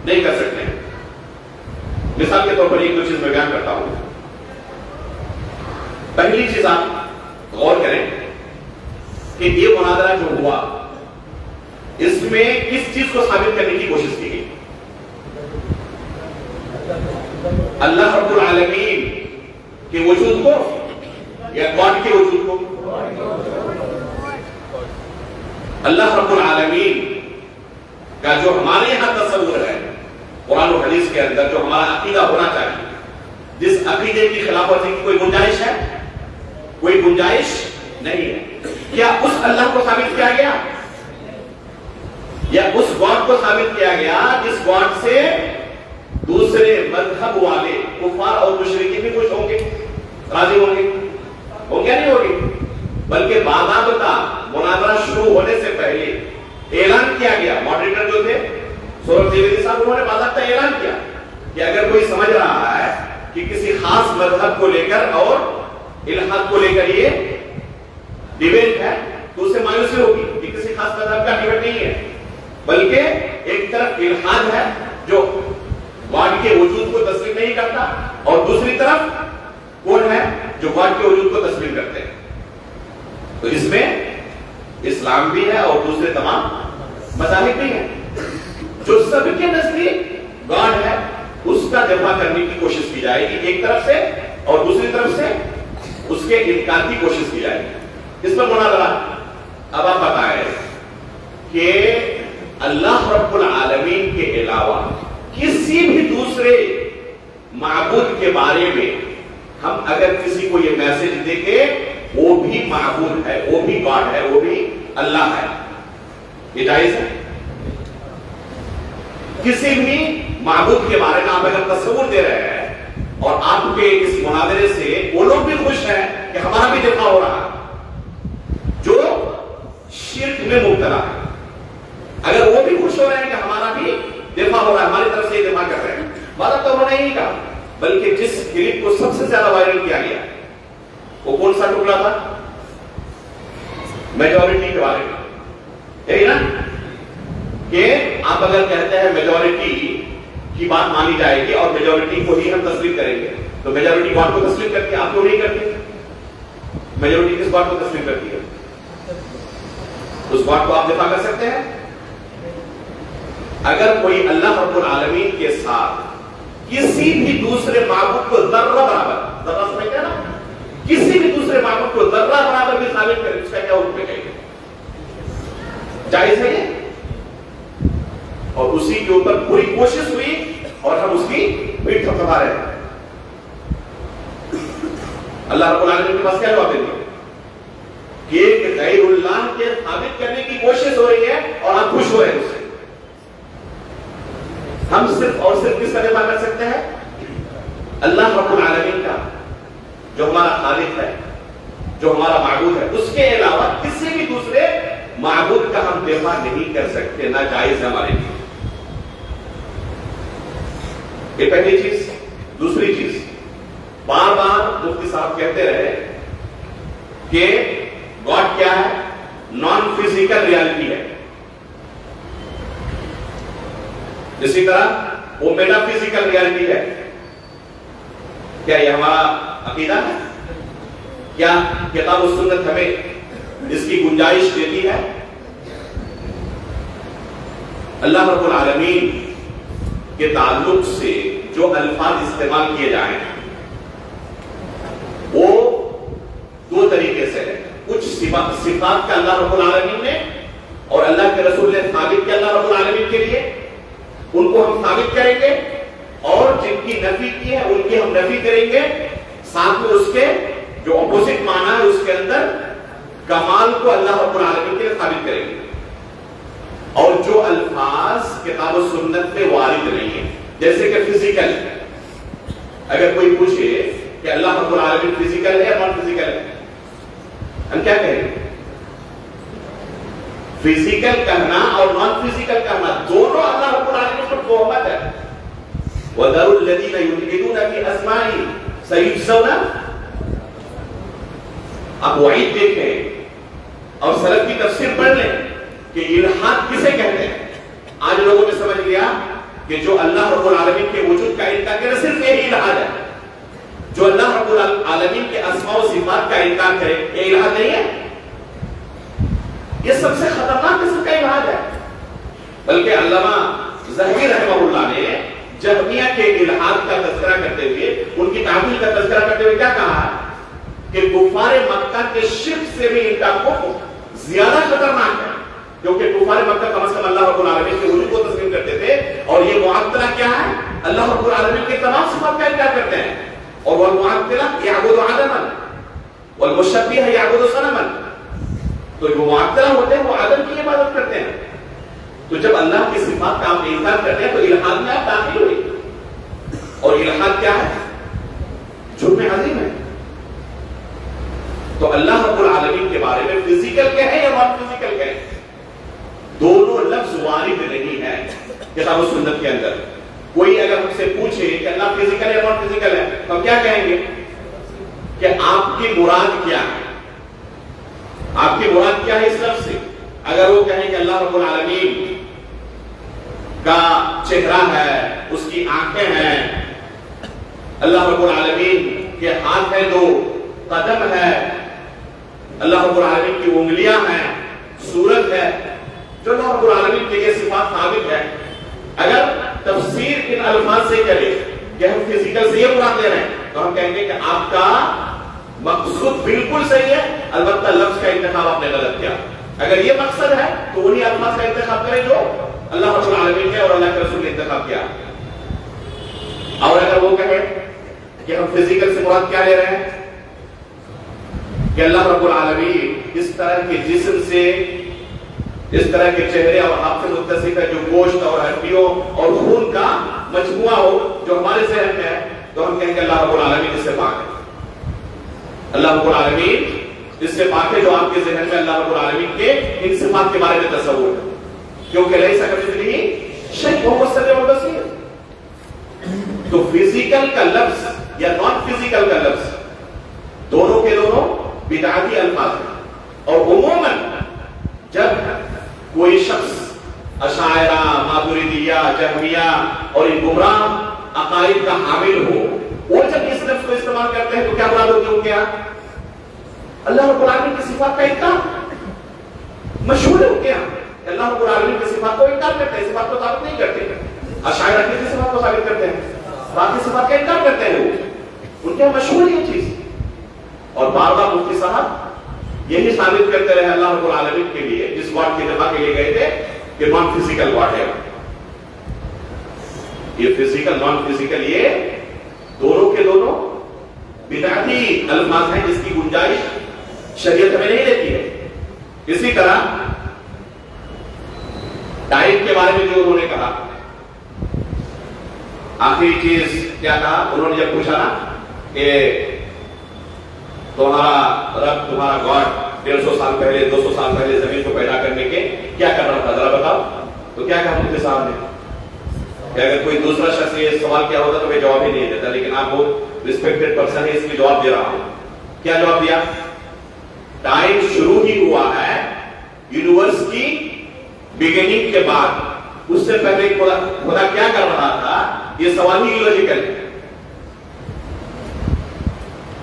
نہیں کر سکتے ہیں۔ مثال کے طور پر ایک دو چیز میں بیان کرتا ہوں۔ پہلی چیز آپ غور کریں کہ یہ مناظرہ جو ہوا اس میں کس چیز کو ثابت کرنے کی کوشش کی گئی؟ اللہ رب العالمین کے وجود کو یا گاڈ کے وجود کو؟ اللہ رب العالمین کا جو ہمارے یہاں تصور ہے قرآن و حدیث کے اندر، جو ہمارا عقیدہ ہونا چاہیے، جس عقیدے کی خلاف ورزی کی کوئی گنجائش ہے؟ کوئی گنجائش نہیں ہے۔ کیا اس اللہ کو ثابت کیا گیا یا اس گاڈ کو ثابت کیا گیا جس گاڈ سے دوسرے مذہب والے کفار اور مشرکین بھی خوش ہوں گے، راضی ہوں گے؟ ہو گیا نہیں ہوگی؟ بلکہ باضابطہ مناظرہ شروع ہونے سے پہلے اعلان کیا گیا، ماڈریٹر جو تھے سورب دیویدی صاحب، انہوں نے باضابطہ اعلان کیا کہ اگر کوئی سمجھ رہا ہے کہ کسی خاص مذہب کو لے کر اور الہاد کو لے کر یہ ڈیبیٹ ہے تو اسے مایوسی ہوگی کہ کسی خاص مذہب کا ڈیبیٹ نہیں ہے، بلکہ ایک طرف الہاد ہے جو گاڈ کے وجود کو تسلیم نہیں کرتا، اور دوسری طرف کون ہے جو گاڈ کے وجود کو تسلیم کرتے ہیں۔ تو اس میں اسلام بھی ہے اور دوسرے تمام مذاہب بھی ہیں۔ جو سب کے نزدیک گاڈ ہے اس کا دفاع کرنے کی کوشش کی جائے گی ایک طرف سے، اور دوسری طرف سے اس کے انکار کی کوشش کی جائے گی۔ اس پر مناظرہ۔ اب آپ بتائیں کہ اللہ رب العالمین کے علاوہ کسی بھی دوسرے معبود کے بارے میں ہم اگر کسی کو یہ میسج دیں کہ وہ بھی معبود ہے، وہ بھی گاڈ ہے، وہ بھی اللہ ہے، یہ جائز ہے؟ کسی بھی معبود کے بارے میں آپ اگر تصور دے رہے ہیں اور آپ کے اس مناظرے سے وہ لوگ بھی خوش ہیں کہ ہمارا بھی دفاع ہو رہا ہے جو شرک میں مبتلا ہے، اگر وہ بھی خوش ہو رہے ہیں کہ ہمارا بھی دفاع ہو رہا ہے، ہماری طرف سے یہ دفاع کر رہے ہیں، بات تو انہوں نے نہیں کہا، بلکہ جس کلپ کو سب سے زیادہ وائرل کیا گیا وہ کون سا ٹکڑا تھا؟ میجورٹی کے بارے میں، یہی نا کہ آپ اگر کہتے ہیں میجورٹی کی بات مانی جائے گی اور میجورٹی کو ہی ہم تسلیم کریں گے، تو میجورٹی بات کو تسلیم کرتی ہے، آپ کیوں نہیں کرتے؟ میجورٹی کس بات کو تسلیم کرتی ہے؟ اس بات کو آپ دفاع کر سکتے ہیں؟ اگر کوئی اللہ رب العالمین کے ساتھ کسی بھی دوسرے معبود کو ذرہ برابر، ذرہ سمجھتے ہیں نا، کسی بھی دوسرے معبود کو ذرہ برابر بھی ثابت کرے، اس کا کیا حکم ہے؟ جائز ہے یہ؟ اور اسی کے اوپر پوری کوشش ہوئی اور ہم اس کی پیٹ تھپتھپا رہے ہیں۔ اللہ رب العالمین کے پاس کیا جواب دیں گے کہ غیر اللہ کے ثابت کرنے کی کوشش ہو رہی ہے اور آپ خوش ہو رہے ہیں اس سے۔ ہم صرف اور صرف کس کا دفاع کر سکتے ہیں؟ اللہ رب العالمین کا، جو ہمارا خالق ہے، جو ہمارا معبود ہے، اس کے علاوہ کسی بھی دوسرے معبود کا ہم دفاع نہیں کر سکتے، نہ جائز ہے ہمارے لیے۔ یہ پہلی چیز۔ دوسری چیز، بار بار مفتی صاحب کہتے رہے کہ گاڈ کیا ہے؟ نان فزیکل ریالٹی ہے، اسی طرح وہ میٹا فزیکل ریالٹی ہے۔ کیا یہ ہمارا عقیدہ ہے؟ کیا کتاب و سنت ہمیں اس کی گنجائش دیتی ہے؟ اللہ رب العالمین کے تعلق سے جو الفاظ استعمال کیے جائیں وہ دو طریقے سے ہے. کچھ صفات کا اللہ رب العالمین نے اور اللہ کے رسول نے ثابت کیا اللہ رب العالمین کے لیے، ان کو ہم ثابت کریں گے، اور جن کی نفی کی ہے ان کی ہم نفی کریں گے. ساتھ میں اس کے جو اپوزٹ معنی ہے اس کے اندر کمال کو اللہ رب العالمین کے لیے ثابت کریں گے. اور جو الفاظ کتاب و سنت میں وارد نہیں ہے، جیسے کہ فزیکل، اگر کوئی پوچھے کہ اللہ رب العالمین فزیکل ہے یا نان فزیکل ہے، ہم کیا کہیں گے؟ فزیکل کہنا اور نان فزیکل کہنا دونوں اللہ رب العالمین پر توہمت ہے. وَذَرُوا الَّذِينَ يُلْحِدُونَ فِي أَسْمَائِهِ سَيُجْزَوْنَ. آپ وعید دیکھیں اور سلف کی تفسیر پڑھ لیں کہ الحاد کسے کہتے ہیں. آج لوگوں نے سمجھ لیا کہ جو اللہ رب العالمین کے وجود کا انکار کرے صرف یہی الحاد ہے. جو اللہ رب العالمین کے اسماء و صفات کا انکار کرے یہ الحاد نہیں ہے. یہ سب سے خطرناک قسم کا الحاد ہے. بلکہ علامہ ذہبی رحمہ اللہ نے جہمیہ کے الحاد کا تذکرہ کرتے ہوئے، ان کی تعویل کا تذکرہ کرتے ہوئے کیا کہا کہ کفار مکہ کے شرک سے بھی ان کا کفر زیادہ خطرناک ہے. کیونکہ کفار مکہ کم از کم اللہ رب العالمین کے وجود کو تسلیم کرتے تھے، اور یہ معطلہ کیا ہے؟ اللہ رب العالمین کے تمام صفات کا انکار کرتے ہیں. اور وہ معطلہ یعبد عدما والمشبہ یعبد صنما. تو جو معطلہ ہوتے ہیں وہ عدم کی عبادت کرتے ہیں. تو جب اللہ کی صفات کا آپ انکار کرتے ہیں تو الحاد میں آپ داخل ہوئی. اور الحاد کیا ہے؟ جرم عظیم ہے. تو اللہ رب العالمین کے بارے میں فزیکل کہیں یا نان فزیکل کہیں، دونوں لفظ وارد نہیں ہے کتاب و سنت کے اندر. کوئی اگر ہم سے پوچھے کہ اللہ فزیکل ہے یا نان فزیکل ہے تو ہم کیا کہیں گے کہ آپ کی مراد کیا ہے؟ آپ کی مراد کیا ہے اس لفظ سے؟ اگر وہ کہیں کہ اللہ رب العالمین کا چہرہ ہے، اس کی آنکھیں ہیں، اللہ رب العالمین کے ہاتھ ہیں، دو قدم ہے، اللہ رب العالمین کی انگلیاں ہیں، صورت ہے، جو اللہ رب العالمین کے یہ صفات ثابت ہے، اگر تفسیر ان الفاظ سے کرے کہ ہم فزیکل سے یہ مراد لے رہے ہیں تو ہم کہیں گے کہ آپ کا مقصود بالکل صحیح ہے، البتہ لفظ کا انتخاب آپ نے غلط کیا. اگر یہ مقصد ہے تو انہی الفاظ کا انتخاب کریں جو اللہ رب العالمین نے اور اللہ کے رسول نے انتخاب کیا. اور اگر وہ کہے کہ ہم فزیکل سے مراد کیا لے رہے ہیں کہ اللہ رب العالمین اس طرح کے جسم سے، اس طرح کے چہرے اور ہاتھ سے متصف ہے جو گوشت اور ہڈیوں اور خون کا مجموعہ ہو جو ہمارے ذہن میں ہے، تو ہم کہیں گے اللہ رب العالمین اس سے پاک ہے. اللہ رب العالمین اس سے پاک ہے جو آپ کے ذہن میں اللہ رب العالمین کے ان صفات کے بارے میں تصور ہے، کیونکہ لیس کمثلہ شیء وهو السمیع البصیر. تو فزیکل کا لفظ یا نان فزیکل کا لفظ دونوں کے دونوں بدعتی الفاظ ہیں. اور عموماً جب کوئی شخص اشاعرہ، ماتریدیہ، جہمیہ اور ان گمراہ عقائد کا حامل ہو، وہ جب اس لفظ کو استعمال کرتے ہیں تو کیا مراد ہوتی ہے ان کے یہاں؟ اللہ رب العالمین کی صفات کا انکار. مشہور ہے ان کے یہاں اللہ رب العالمین کی صفات کو انکار کرتے ہیں، صفات کو ثابت نہیں کرتے. اشاعرہ کی صفات کو ثابت کرتے ہیں، باقی صفات کا انکار کرتے ہیں. وہ ان کے یہاں مشہور ہے یہ چیز. اور بار بار مفتی صاحب یہی ثابت کرتے رہے اللہ رب العالمین کے لیے جس وارڈ کی دفاع کے لیے گئے تھے کہ نان فزیکل وارڈ ہے. یہ فزیکل نان فزیکل یہ دونوں کے دونوں بدعتی الفاظ ہیں جس کی گنجائش شریعت ہمیں نہیں دیتی ہے. اسی طرح ٹائم کے بارے میں جو انہوں نے کہا، آخری چیز کیا کہا انہوں نے جب پوچھا نا کہ تمہارا رب، تمہارا گاڈ 150 سال پہلے 200 سال پہلے زمین کو پیدا کرنے کے کیا کر رہا تھا ذرا بتاؤ. تو کیا کہا مفتی صاحب نے کہ اگر کوئی دوسرا شخص یہ سوال کیا ہوتا تو میں جواب ہی نہیں دیتا، لیکن آپ بہت ریسپیکٹڈ پرسن ہے اس لیے جواب دے رہا ہوں. کیا جواب دیا؟ ٹائم شروع ہی ہوا ہے یونیورس کی بگننگ کے بعد، اس سے پہلے خدا کیا کر رہا تھا یہ سوال ہی لوجیکل ہے.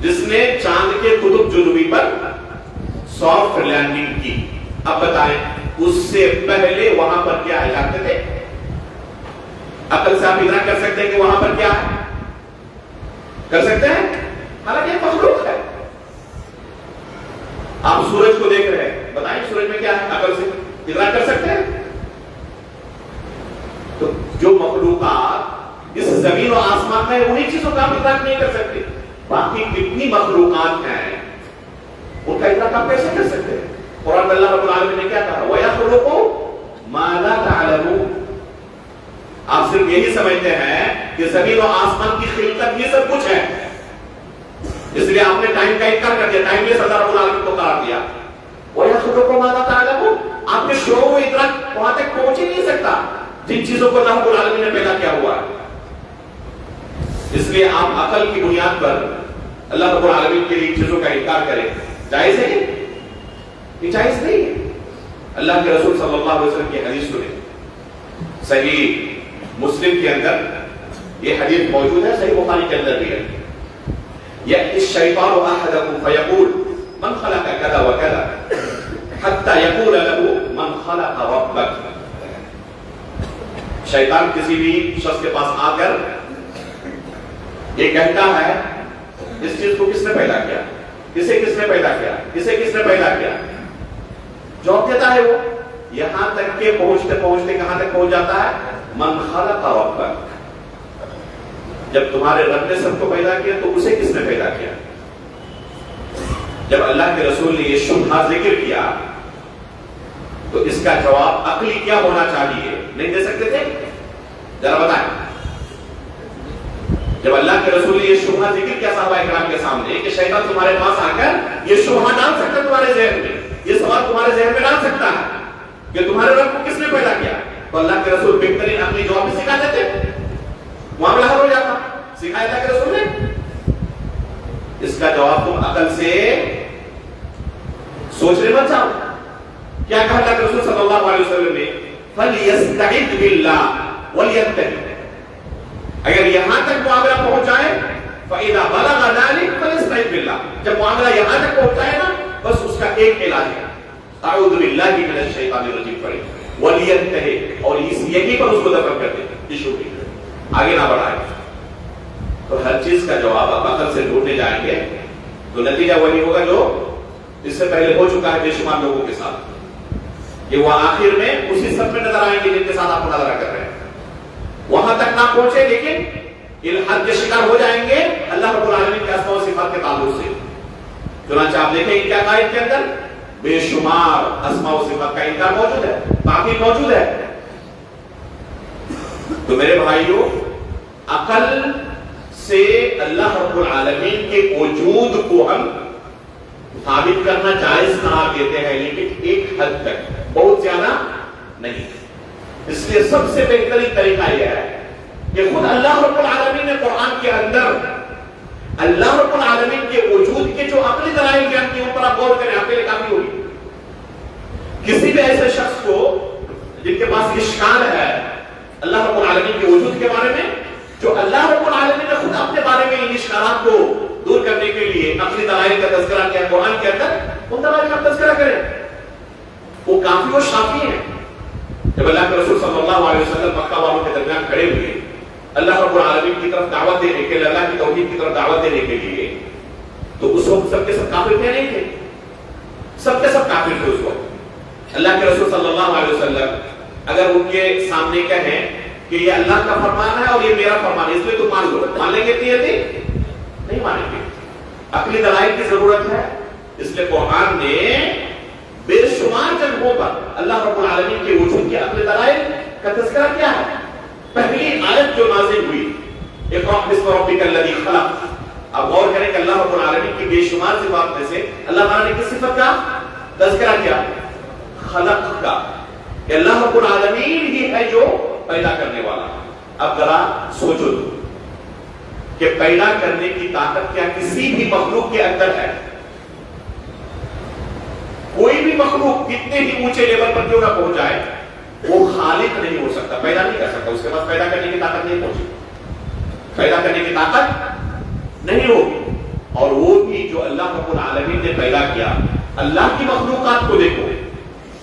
جس نے چاند کے قطب جنوبی پر سافٹ لینڈنگ کی. اب بتائیں اس سے پہلے وہاں پر کیا ہے جانتے تھے؟ عقل سے آپ ادراک کر سکتے ہیں کہ وہاں پر کیا ہے؟ کر سکتے ہیں؟ حالانکہ یہ مخلوق ہے. آپ سورج کو دیکھ رہے ہیں, بتائیں سورج میں کیا ہے؟ عقل سے ادراک کر سکتے ہیں؟ تو جو مخلوقات اس زمین و آسمان میں انہی چیزوں کا آپ ادراک نہیں کر سکتے. باقی کتنی مخلوقات ہیں ان کا ادراک آپ کیسے کر سکتے ہیں؟ قرآن میں اللہ رب العالمین نے کیا کہا؟ وَيَخْلُقُ مَا لَا تَعْلَمُونَ. آپ صرف یہی سمجھتے ہیں کہ زمین و آسمان کی خلقت یہ سب کچھ ہے, اس لیے آپ نے ٹائم کا انکار کر دیا, ٹائم لیس اللہ رب العالمین کو قرار دیا. وَيَخْلُقُ مَا لَا تَعْلَمُونَ. آپ کے شعور و ادراک وہاں تک پہنچ ہی نہیں سکتا جن چیزوں کو اللہ رب العالمین نے پیدا کیا ہوا ہے. اس لیے آپ عقل کی بنیاد پر اللہ رب العالمین کے لیے چیزوں کا انکار کریں, جائز ہے؟ یہ جائز نہیں ہے. اللہ کے رسول صلی اللہ علیہ وسلم کی حدیث سنیں, صحیح مسلم کے اندر یہ حدیث موجود ہے, صحیح بخاری کے اندر بھی ہے. یأتی الشیطان احدکم فیقول من خلق کذا وکذا حتی یقول له من خلق ربک. شیطان کسی بھی شخص کے پاس آ کر یہ کہتا ہے اس چیز کو کس نے پیدا کیا, اسے کس نے پیدا کیا, اسے کس نے پیدا کیا. جواب دیتا ہے وہ, یہاں تک کہ پہنچتے پہنچتے کہاں تک پہنچ جاتا ہے؟ من خلق ربک. جب تمہارے رب نے سب کو پیدا کیا تو اسے کس نے پیدا کیا؟ جب اللہ کے رسول نے یہ شبہہ ذکر کیا تو اس کا جواب عقلی کیا ہونا چاہیے؟ نہیں دے سکتے تھے؟ ذرا بتائیں. جب اللہ کے رسول نے یہ شبہہ ذکر کیا صحابہ کرام کے سامنے کہ شیطان تمہارے پاس آ کر یہ شبہہ ڈال سکتا ہے تمہارے ذہن میں, یہ سوال تمہارے ذہن میں ڈال سکتا ہے کہ تمہارے رب کو کس نے پیدا کیا, تو اللہ کے رسول بہترین عقلی جواب بھی سکھا دیتے, معاملہ حل ہو جاتا. سکھایا اللہ کے رسول نے. اس کا جواب تم عقل سے سوچنے مت جاؤ. کیا کہا اللہ کے رسول صلی اللہ علیہ وسلم نے؟ فَلْيَسْتَعِذْ بِاللَّهِ وَلْيَتَّقِ. اگر یہاں تک معاملہ پہنچ جائے فَإِذَا بَلَغَ ذَلِكَ فَلْيَسْتَعِذْ بِاللَّهِ. جب معاملہ یہاں تک پہنچ جائے نا, بس اس کا ایک علاج ہے, اعوذ باللہ من الشیطان الرجیم پڑھیں, وَلْيَتَّقِ, اور یہی پر اس کو دفن کر دیں, آگے نہ بڑھائیں. تو ہر چیز کا جواب آپ عقل سے ڈھونڈنے جائیں گے تو نتیجہ وہی ہوگا جو اس سے پہلے ہو چکا ہے بے شمار لوگوں کے ساتھ, کہ وہ آخر میں اسی سب میں نظر آئیں گے جن کے ساتھ آپ مناظرہ کر رہے ہیں. وہاں تک نہ پہنچے لیکن الحاد کے شکار ہو جائیں گے اللہ رب العالمین کے اسماء و صفات کے تعلق سے. چنانچہ آپ دیکھیں کیا قائد کے اندر بے شمار اسماء و صفات کا انکار موجود ہے, تعطیل موجود ہے. تو میرے بھائیوں, عقل سے اللہ رب العالمین کے وجود کو ہم ثابت کرنا جائز قرار دیتے ہیں, لیکن ایک حد تک, بہت زیادہ نہیں. اس لیے سب سے بہترین طریقہ یہ ہے کہ خود اللہ رب العالمین نے قرآن کے اندر اللہ رب العالمین کے وجود کے جو عقلی دلائل بیان کیے ان پر آپ غور کریں, آپ کے لیے کافی ہوگی. کسی بھی ایسے شخص کو جن کے پاس اشکال ہے اللہ رب العالمین کے وجود کے بارے میں, جو اللہ رب العالمین نے خود اپنے بارے میں ان اشکالات کو دور کرنے کے لیے اپنی دلائل کا تذکرہ کیا قرآن کے اندر, ان دلائل کا تذکرہ کریں, وہ کافی و شافی ہیں. جب اللہ کے رسول صلی اللہ علیہ وسلم مکہ والوں کے درمیان کھڑے ہوئے اللہ رب العالمین کی طرف دعوت دینے کے لیے, اللہ کی توحید کی طرف دعوت دینے کے لیے, تو اس وقت سب کے سب کافر تھے نہیں تھے؟ سب کے سب کافر تھے اس وقت. اللہ کے رسول صلی اللہ علیہ وسلم اگر ان کے سامنے کہیں کہ یہ اللہ کا فرمان ہے اور یہ میرا فرمان ہے اس لیے تو مان لو, مان لیں گے نہیں مانیں گے. عقلی دلائل کی ضرورت ہے. اس لیے قرآن نے بے شمار جگہوں پر اللہ رب العالمین کے وجود کے عقلی دلائل کا تذکرہ کیا ہے. پہلی آیت جو نازل ہوئی اقرأ باسم ربک الذی خلق, اب غور کریں کہ اللہ رب العالمین کی بے شمار صفات میں سے اللہ تعالیٰ نے کس صفت کا تذکرہ کیا؟ خلق کا, کہ اللہ رب العالمین ہی ہے جو پیدا کرنے والا. اب ذرا سوچو کہ پیدا کرنے کی طاقت کیا کسی بھی مخلوق کے اندر ہے؟ کوئی بھی مخلوق کتنے ہی اونچے لیول پر کیوں نہ پہنچ جائے, وہ خالق نہیں ہو سکتا, پیدا نہیں کر سکتا. اس کے پاس پیدا کرنے کی طاقت نہیں پہنچی, پیدا کرنے کی طاقت نہیں ہوگی. اور وہ بھی جو اللہ رب العالمین نے پیدا کیا. اللہ کی مخلوقات کو دیکھو,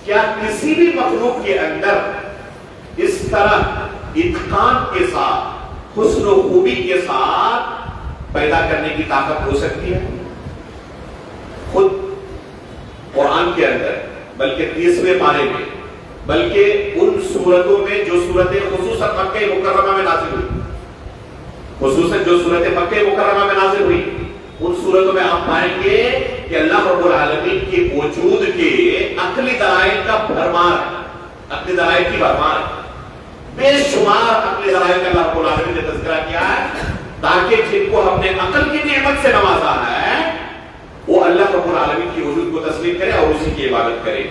کیا کسی بھی مخلوق کے اندر اس طرح اتقان کے ساتھ, حسن و خوبی کے ساتھ پیدا کرنے کی طاقت ہو سکتی ہے؟ خود قرآن کے اندر, بلکہ 30ویں پارے میں, بلکہ ان سورتوں میں جو سورتیں خصوصاً مکہ مکرمہ میں نازل ہوئی, خصوصاً جو صورت مکہ مکرمہ میں نازل ہوئی, ان صورتوں میں آپ پائیں گے کہ اللہ رب العالمین کے وجود کے عقلی دلائل کا بھرمار ہے, عقلی دلائل کی بھرمار ہے. بے شمار عقلی دلائل کا اللہ رب العالمین نے تذکرہ کیا ہے, تاکہ جن کو ہم نے عقل کی نعمت سے نوازا ہے وہ اللہ رب العالمین کی وجود کو تسلیم کرے اور اسی کی عبادت کرے.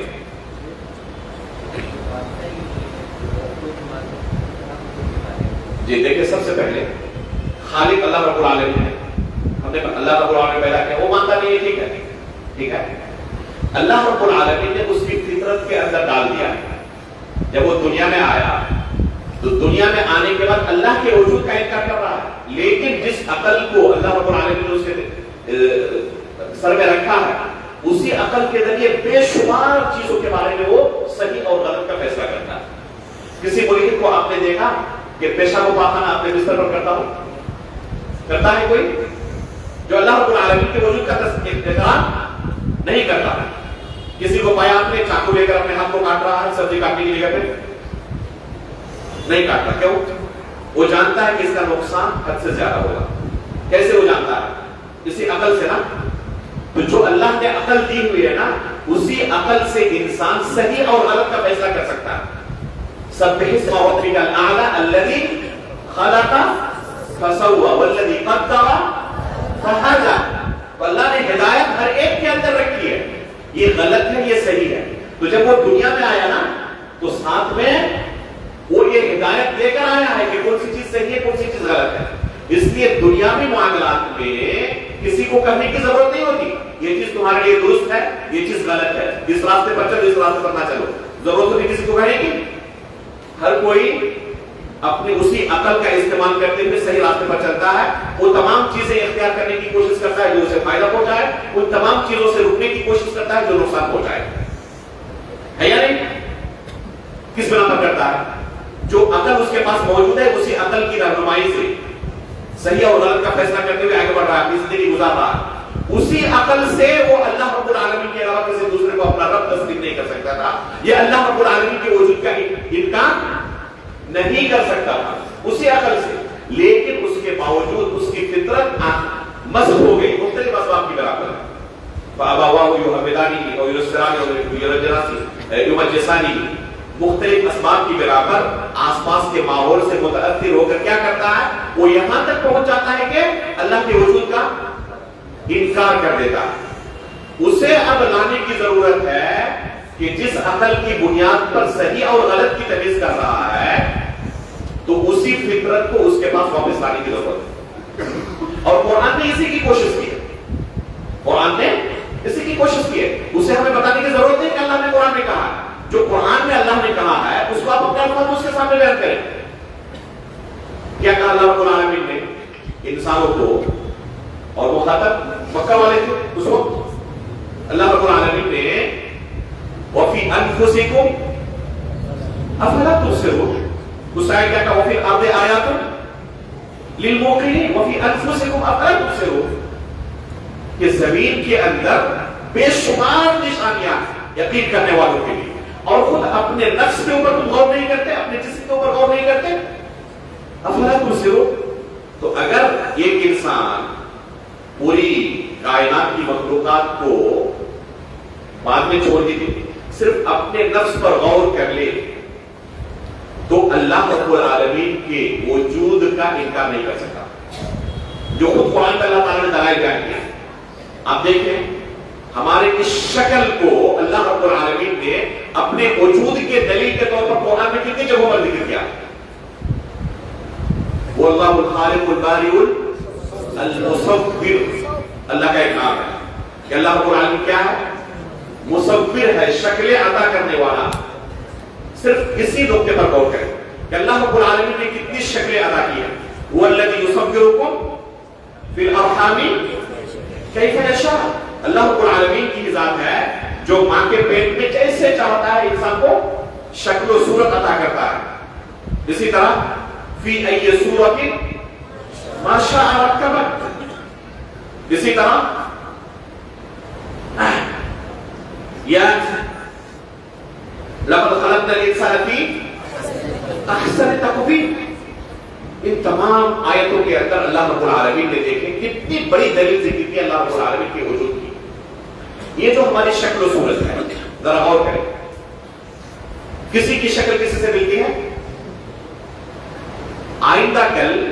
جی دیکھیں, سب سے پہلے خالق اللہ رب العالمین ہے, ہم نے اللہ رب العالمین پیدا کیا, وہ مانتا نہیں ہے, ٹھیک ہے, ٹھیک ہے. اللہ رب العالمین نے اس کی فطرت کے اندر ڈال دیا ہے. جب وہ دنیا میں آیا تو دنیا میں آنے کے بعد اللہ کے وجود کا انکار کر رہا ہے, لیکن جس عقل کو اللہ رب العالمین نے اس کے سر میں رکھا ہے, اسی عقل کے ذریعے بے شمار چیزوں کے بارے میں وہ صحیح اور غلط کا فیصلہ کرتا ہے. کسی ملحد کو آپ نے دیکھا کہ پیشاب و پاخانہ اپنے بستر پر کرتا ہے کوئی جو اللہ رب العالمین کے وجود کا احترام نہیں کرتا؟ کسی کو پایا آپ نے چاقو لے کر اپنے ہاتھ کو کاٹ رہا ہے سبزی کاٹنے کی جگہ پہ؟ نہیں کاٹتا. کیوں؟ وہ جانتا ہے کہ اس کا نقصان حد سے زیادہ ہوگا. کیسے وہ جانتا ہے؟ اسی عقل سے نا. تو جو اللہ نے عقل دی ہوئی ہے نا, اسی عقل سے انسان صحیح اور غلط کا فیصلہ کر سکتا ہے. سبح اسم ربک الاعلی الذی خلق فسوى والذی قدر فہدى. تو اللہ نے ہدایت ہر ایک کے اندر رکھی ہے, یہ غلط ہے, یہ صحیح ہے. تو جب وہ دنیا میں آیا نا تو ساتھ میں وہ یہ ہدایت لے کر آیا ہے کہ کون سی چیز صحیح ہے, کون سی چیز غلط ہے. اس لیے دنیاوی معاملات میں کسی کو کہنے کی ضرورت نہیں ہوتی یہ چیز تمہارے لیے درست ہے, یہ چیز غلط ہے, اس راستے پر چلو, اس راستے پر نہ چلو. ضرورت ہوتی کسی کو کہنے کی. ہر کوئی اپنی اسی عقل کا استعمال کرتے ہوئے صحیح راستے پر چلتا ہے. وہ تمام چیزیں اختیار کرنے کی کوشش کرتا ہے جو اسے فائدہ پہنچائے, ان تمام چیزوں سے رکنے کی کوشش کرتا ہے جو نقصان پہنچائے. ہے یا نہیں؟ کس بنا پر کرتا ہے؟ جو عقل اس کے پاس موجود ہے اسی عقل کی رہنمائی سے صحیح اور غلط کا فیصلہ کرتے ہوئے آگے بڑھ رہا ہے, اپنی زندگی گزار رہا ہے. اسی عقل سے وہ اللہ رب العالمین کے علاوہ کسی دوسرے کو اپنا رب تسلیم نہیں کر سکتا تھا. یہ اللہ رب العالمین کے وجود کا انکار نہیں کر سکتا تھا اسی عقل سے. لیکن اس کے باوجود اس کی فطرت مسخ ہو گئی مختلف اسباب کی بنا پر. فَأَبَوَاهُ يُحَوِّدَانِهِ أَوْ يُنَصِّرَانِهِ أَوْ يُمَجِّسَانِهِ. مختلف اسباب کی بنا پر آس پاس کے ماحول سے متاثر ہو کر کیا کرتا ہے, وہ یہاں تک پہنچ جاتا ہے کہ اللہ کے وجود کا انکار کر دیتا ہے. اسے اب لانے کی ضرورت ہے کہ جس عقل کی بنیاد پر صحیح اور غلط کی تمیز کر رہا ہے تو اسی فطرت کو اس کے پاس واپس لانے کی ضرورت ہے. اور قرآن نے اسی کی کوشش کی ہے, قرآن نے اسی کی کوشش کی ہے. اسے ہمیں بتانے کی ضرورت نہیں کہ اللہ نے قرآن میں کہا ہے. جو قرآن میں اللہ نے کہا ہے اس کو آپ اپنے الفاظ اس کے سامنے بیان کریں. کیا کہا اللہ رب العالمین نے انسانوں کو, اور وہ خاطب مکہ والے تھے اس وقت. اللہ رب العالمین نے وَفِي أَنفُسِكُمْ أَفَلَا تُبْصِرُونَ, اس آیت کیا کہا, وَفِي الْأَرْضِ آیَاتٌ لِلْمُوقِنِينَ وَفِي أَنفُسِكُمْ أَفَلَا تُبْصِرُونَ. کہ زمین کے اندر بے شمار نشانیاں یقین کرنے والوں کے لیے, اور خود اپنے نفس کے اوپر تم غور نہیں کرتے, اپنے جسم کے اوپر غور نہیں کرتے. افلا تبصرون. تو اگر ایک انسان پوری کائنات کی مخلوقات کو بعد میں چھوڑ دی, صرف اپنے نفس پر غور کر لے تو اللہ رب العالمین کے وجود کا انکار نہیں کر سکتا. جو خود قرآن میں اللہ تعالیٰ نے دلائل بیان کیا. آپ دیکھیں ہمارے اس شکل کو اللہ رب العالمین نے اپنے وجود کے دلیل کے طور پر قرآن میں کتنی جگہوں پر ذکر کیا. واللہ الخالق البارئ المصور, اللہ کا ایک نام ہے کہ اللہ رب العالمین کیا ہے, مصور ہے, شکلیں عطا کرنے والا. صرف اسی نقطے پر غور کریں کہ اللہ رب العالمین نے کتنی شکلیں عطا کی ہیں. هو الذی یصورکم فی الارحام کیف یشاء، اللہ رب العالمین کی ذات ہے جو ماں کے پیٹ میں جیسے چاہتا ہے انسان کو شکل و صورت عطا کرتا ہے. اسی طرح فی ای صورت ما شاء رکبک، اسی طرح یا لقد خلقنا الانسان فی احسن تقویم. ان تمام آیتوں کے اندر اللہ رب العالمین نے دیکھیں کتنی بڑی دلیل ذکر کی اللہ رب العالمین کے وجود کی. یہ جو ہماری شکل و صورت ہے ذرا غور کریں. کسی کی شکل کسی سے ملتی ہے؟ آئندہ کل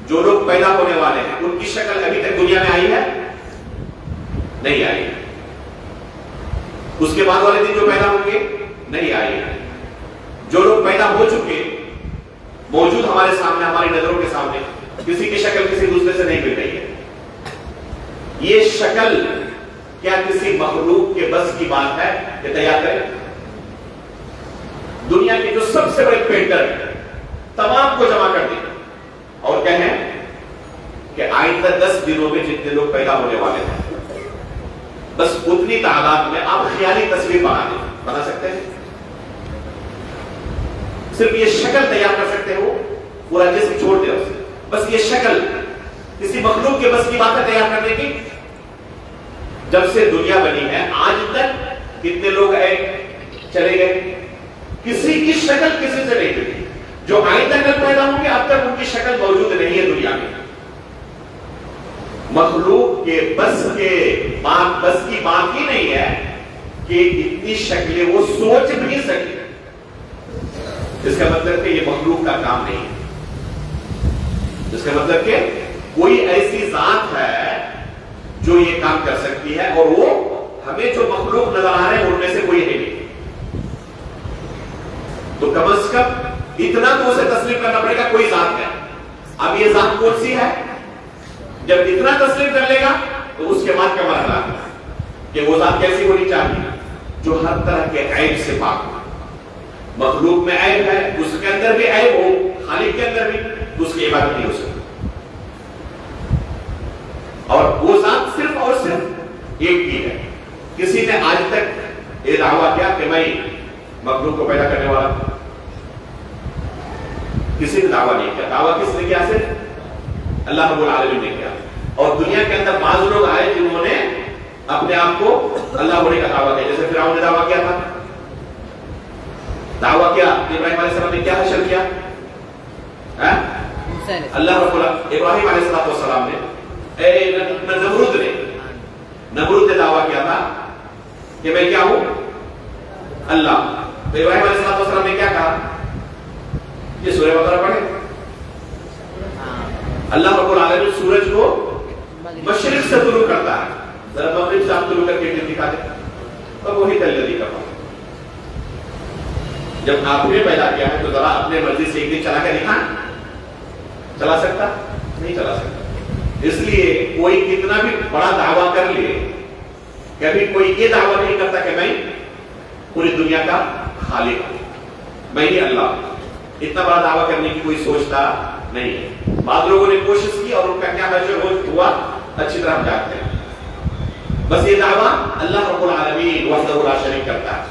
جو لوگ پیدا ہونے والے ہیں ان کی شکل ابھی تک دنیا میں آئی ہے؟ نہیں آئی ہے. اس کے بعد والے دن جو پیدا ہوں گے نہیں آئی ہے. جو لوگ پیدا ہو چکے موجود ہمارے سامنے، ہماری نظروں کے سامنے، کسی کی شکل کسی دوسرے سے نہیں مل رہی ہے. یہ شکل کیا کسی مخلوق کے بس کی بات ہے کہ تیار کریں؟ دنیا کے جو سب سے بڑے پینٹر ہیں تمام کو جمع کر دیں اور کہیں کہ آئندہ 10 دنوں میں جتنے لوگ پیدا ہونے والے ہیں بس اتنی تعداد میں آپ خیالی تصویر بنا سکتے ہیں. صرف یہ شکل تیار کر سکتے ہو، پورا جسم چھوڑ دے اسے. بس یہ شکل کسی مخلوق کے بس کی بات ہے تیار کرنے کی. جب سے دنیا بنی ہے آج تک کتنے لوگ آئے چلے گئے، کسی کی شکل کسی سے نہیں ملی. جو آئندہ کل پیدا ہوں گے اب تک ان کی شکل موجود نہیں ہے دنیا میں. مخلوق کے بس کی بات ہی نہیں ہے کہ اتنی شکلیں وہ سوچ بھی سکے. اس کا مطلب کہ یہ مخلوق کا کام نہیں ہے. اس کا مطلب کہ کوئی ایسی ذات ہے جو یہ کام کر سکتی ہے اور وہ ہمیں جو مخلوق نظر آ رہے ہیں ان میں سے کوئی ہے نہیں. تو کم از کم اتنا تو اسے تسلیم کرنا پڑے گا کوئی ذات ہے. اب یہ ذات کون سی ہے؟ جب اتنا تسلیم کر لے گا تو اس کے بعد کیا مرحلہ کہ وہ ذات کیسی ہونی چاہیے؟ جو ہر طرح کے عیب سے پاک ہو. مخلوق میں عیب ہے، اس کے اندر بھی عیب ہو، خالق کے اندر بھی، تو اس کی عبادت نہیں ہو سکتی. اور وہ ذات صرف اور صرف ایک کی ہے. کسی نے آج تک یہ دعویٰ کیا کہ میں مخلوق کو پیدا کرنے والا ہوں؟ کسی نے دعویٰ نہیں کیا. دعویٰ کس نے کیا؟ صرف اللہ رب العالمین نے کیا. اور دنیا کے اندر بعض لوگ آئے جنہوں نے اپنے آپ کو اللہ ہونے کا دعویٰ کیا. جیسے فرعون نے دعویٰ کیا تھا، دعویٰ کیا ابراہیم علیہ السلام نے کیا حشر کیا؟ اللہ رب ابراہیم علیہ السلام نے نمرود نے دعویٰ کیا تھا کہ میں کیا ہوں؟ اللہ. تو ابراہیم علیہ السلام نے کیا کہا؟ یہ سورہ بقرہ پڑھے. اللہ رب العالمین سورج کو مشرق سے طلوع کرتا ہے، ذرا مغرب سے آپ طلوع کر کے دکھا دیں تو وہی تجلی کرتا ہوں. جب آپ نے پیدا کیا ہے تو ذرا اپنے مرضی سے ایک دن چلا کے دکھا. چلا سکتا؟ نہیں چلا سکتا. اس لیے کوئی کتنا بھی بڑا دعویٰ کر لے، کبھی کوئی یہ دعویٰ نہیں کرتا کہ میں پوری دنیا کا خالق ہوں، میں ہی اللہ. اتنا بڑا دعویٰ کرنے کی کوئی سوچتا نہیں ہے. بعض لوگوں نے کوشش کی اور ان کا کیا حشر ہوا اچھی طرح جانتے ہیں. بس یہ دعویٰ اللہ رب العالمین وحدہ لا شریک کرتا ہے.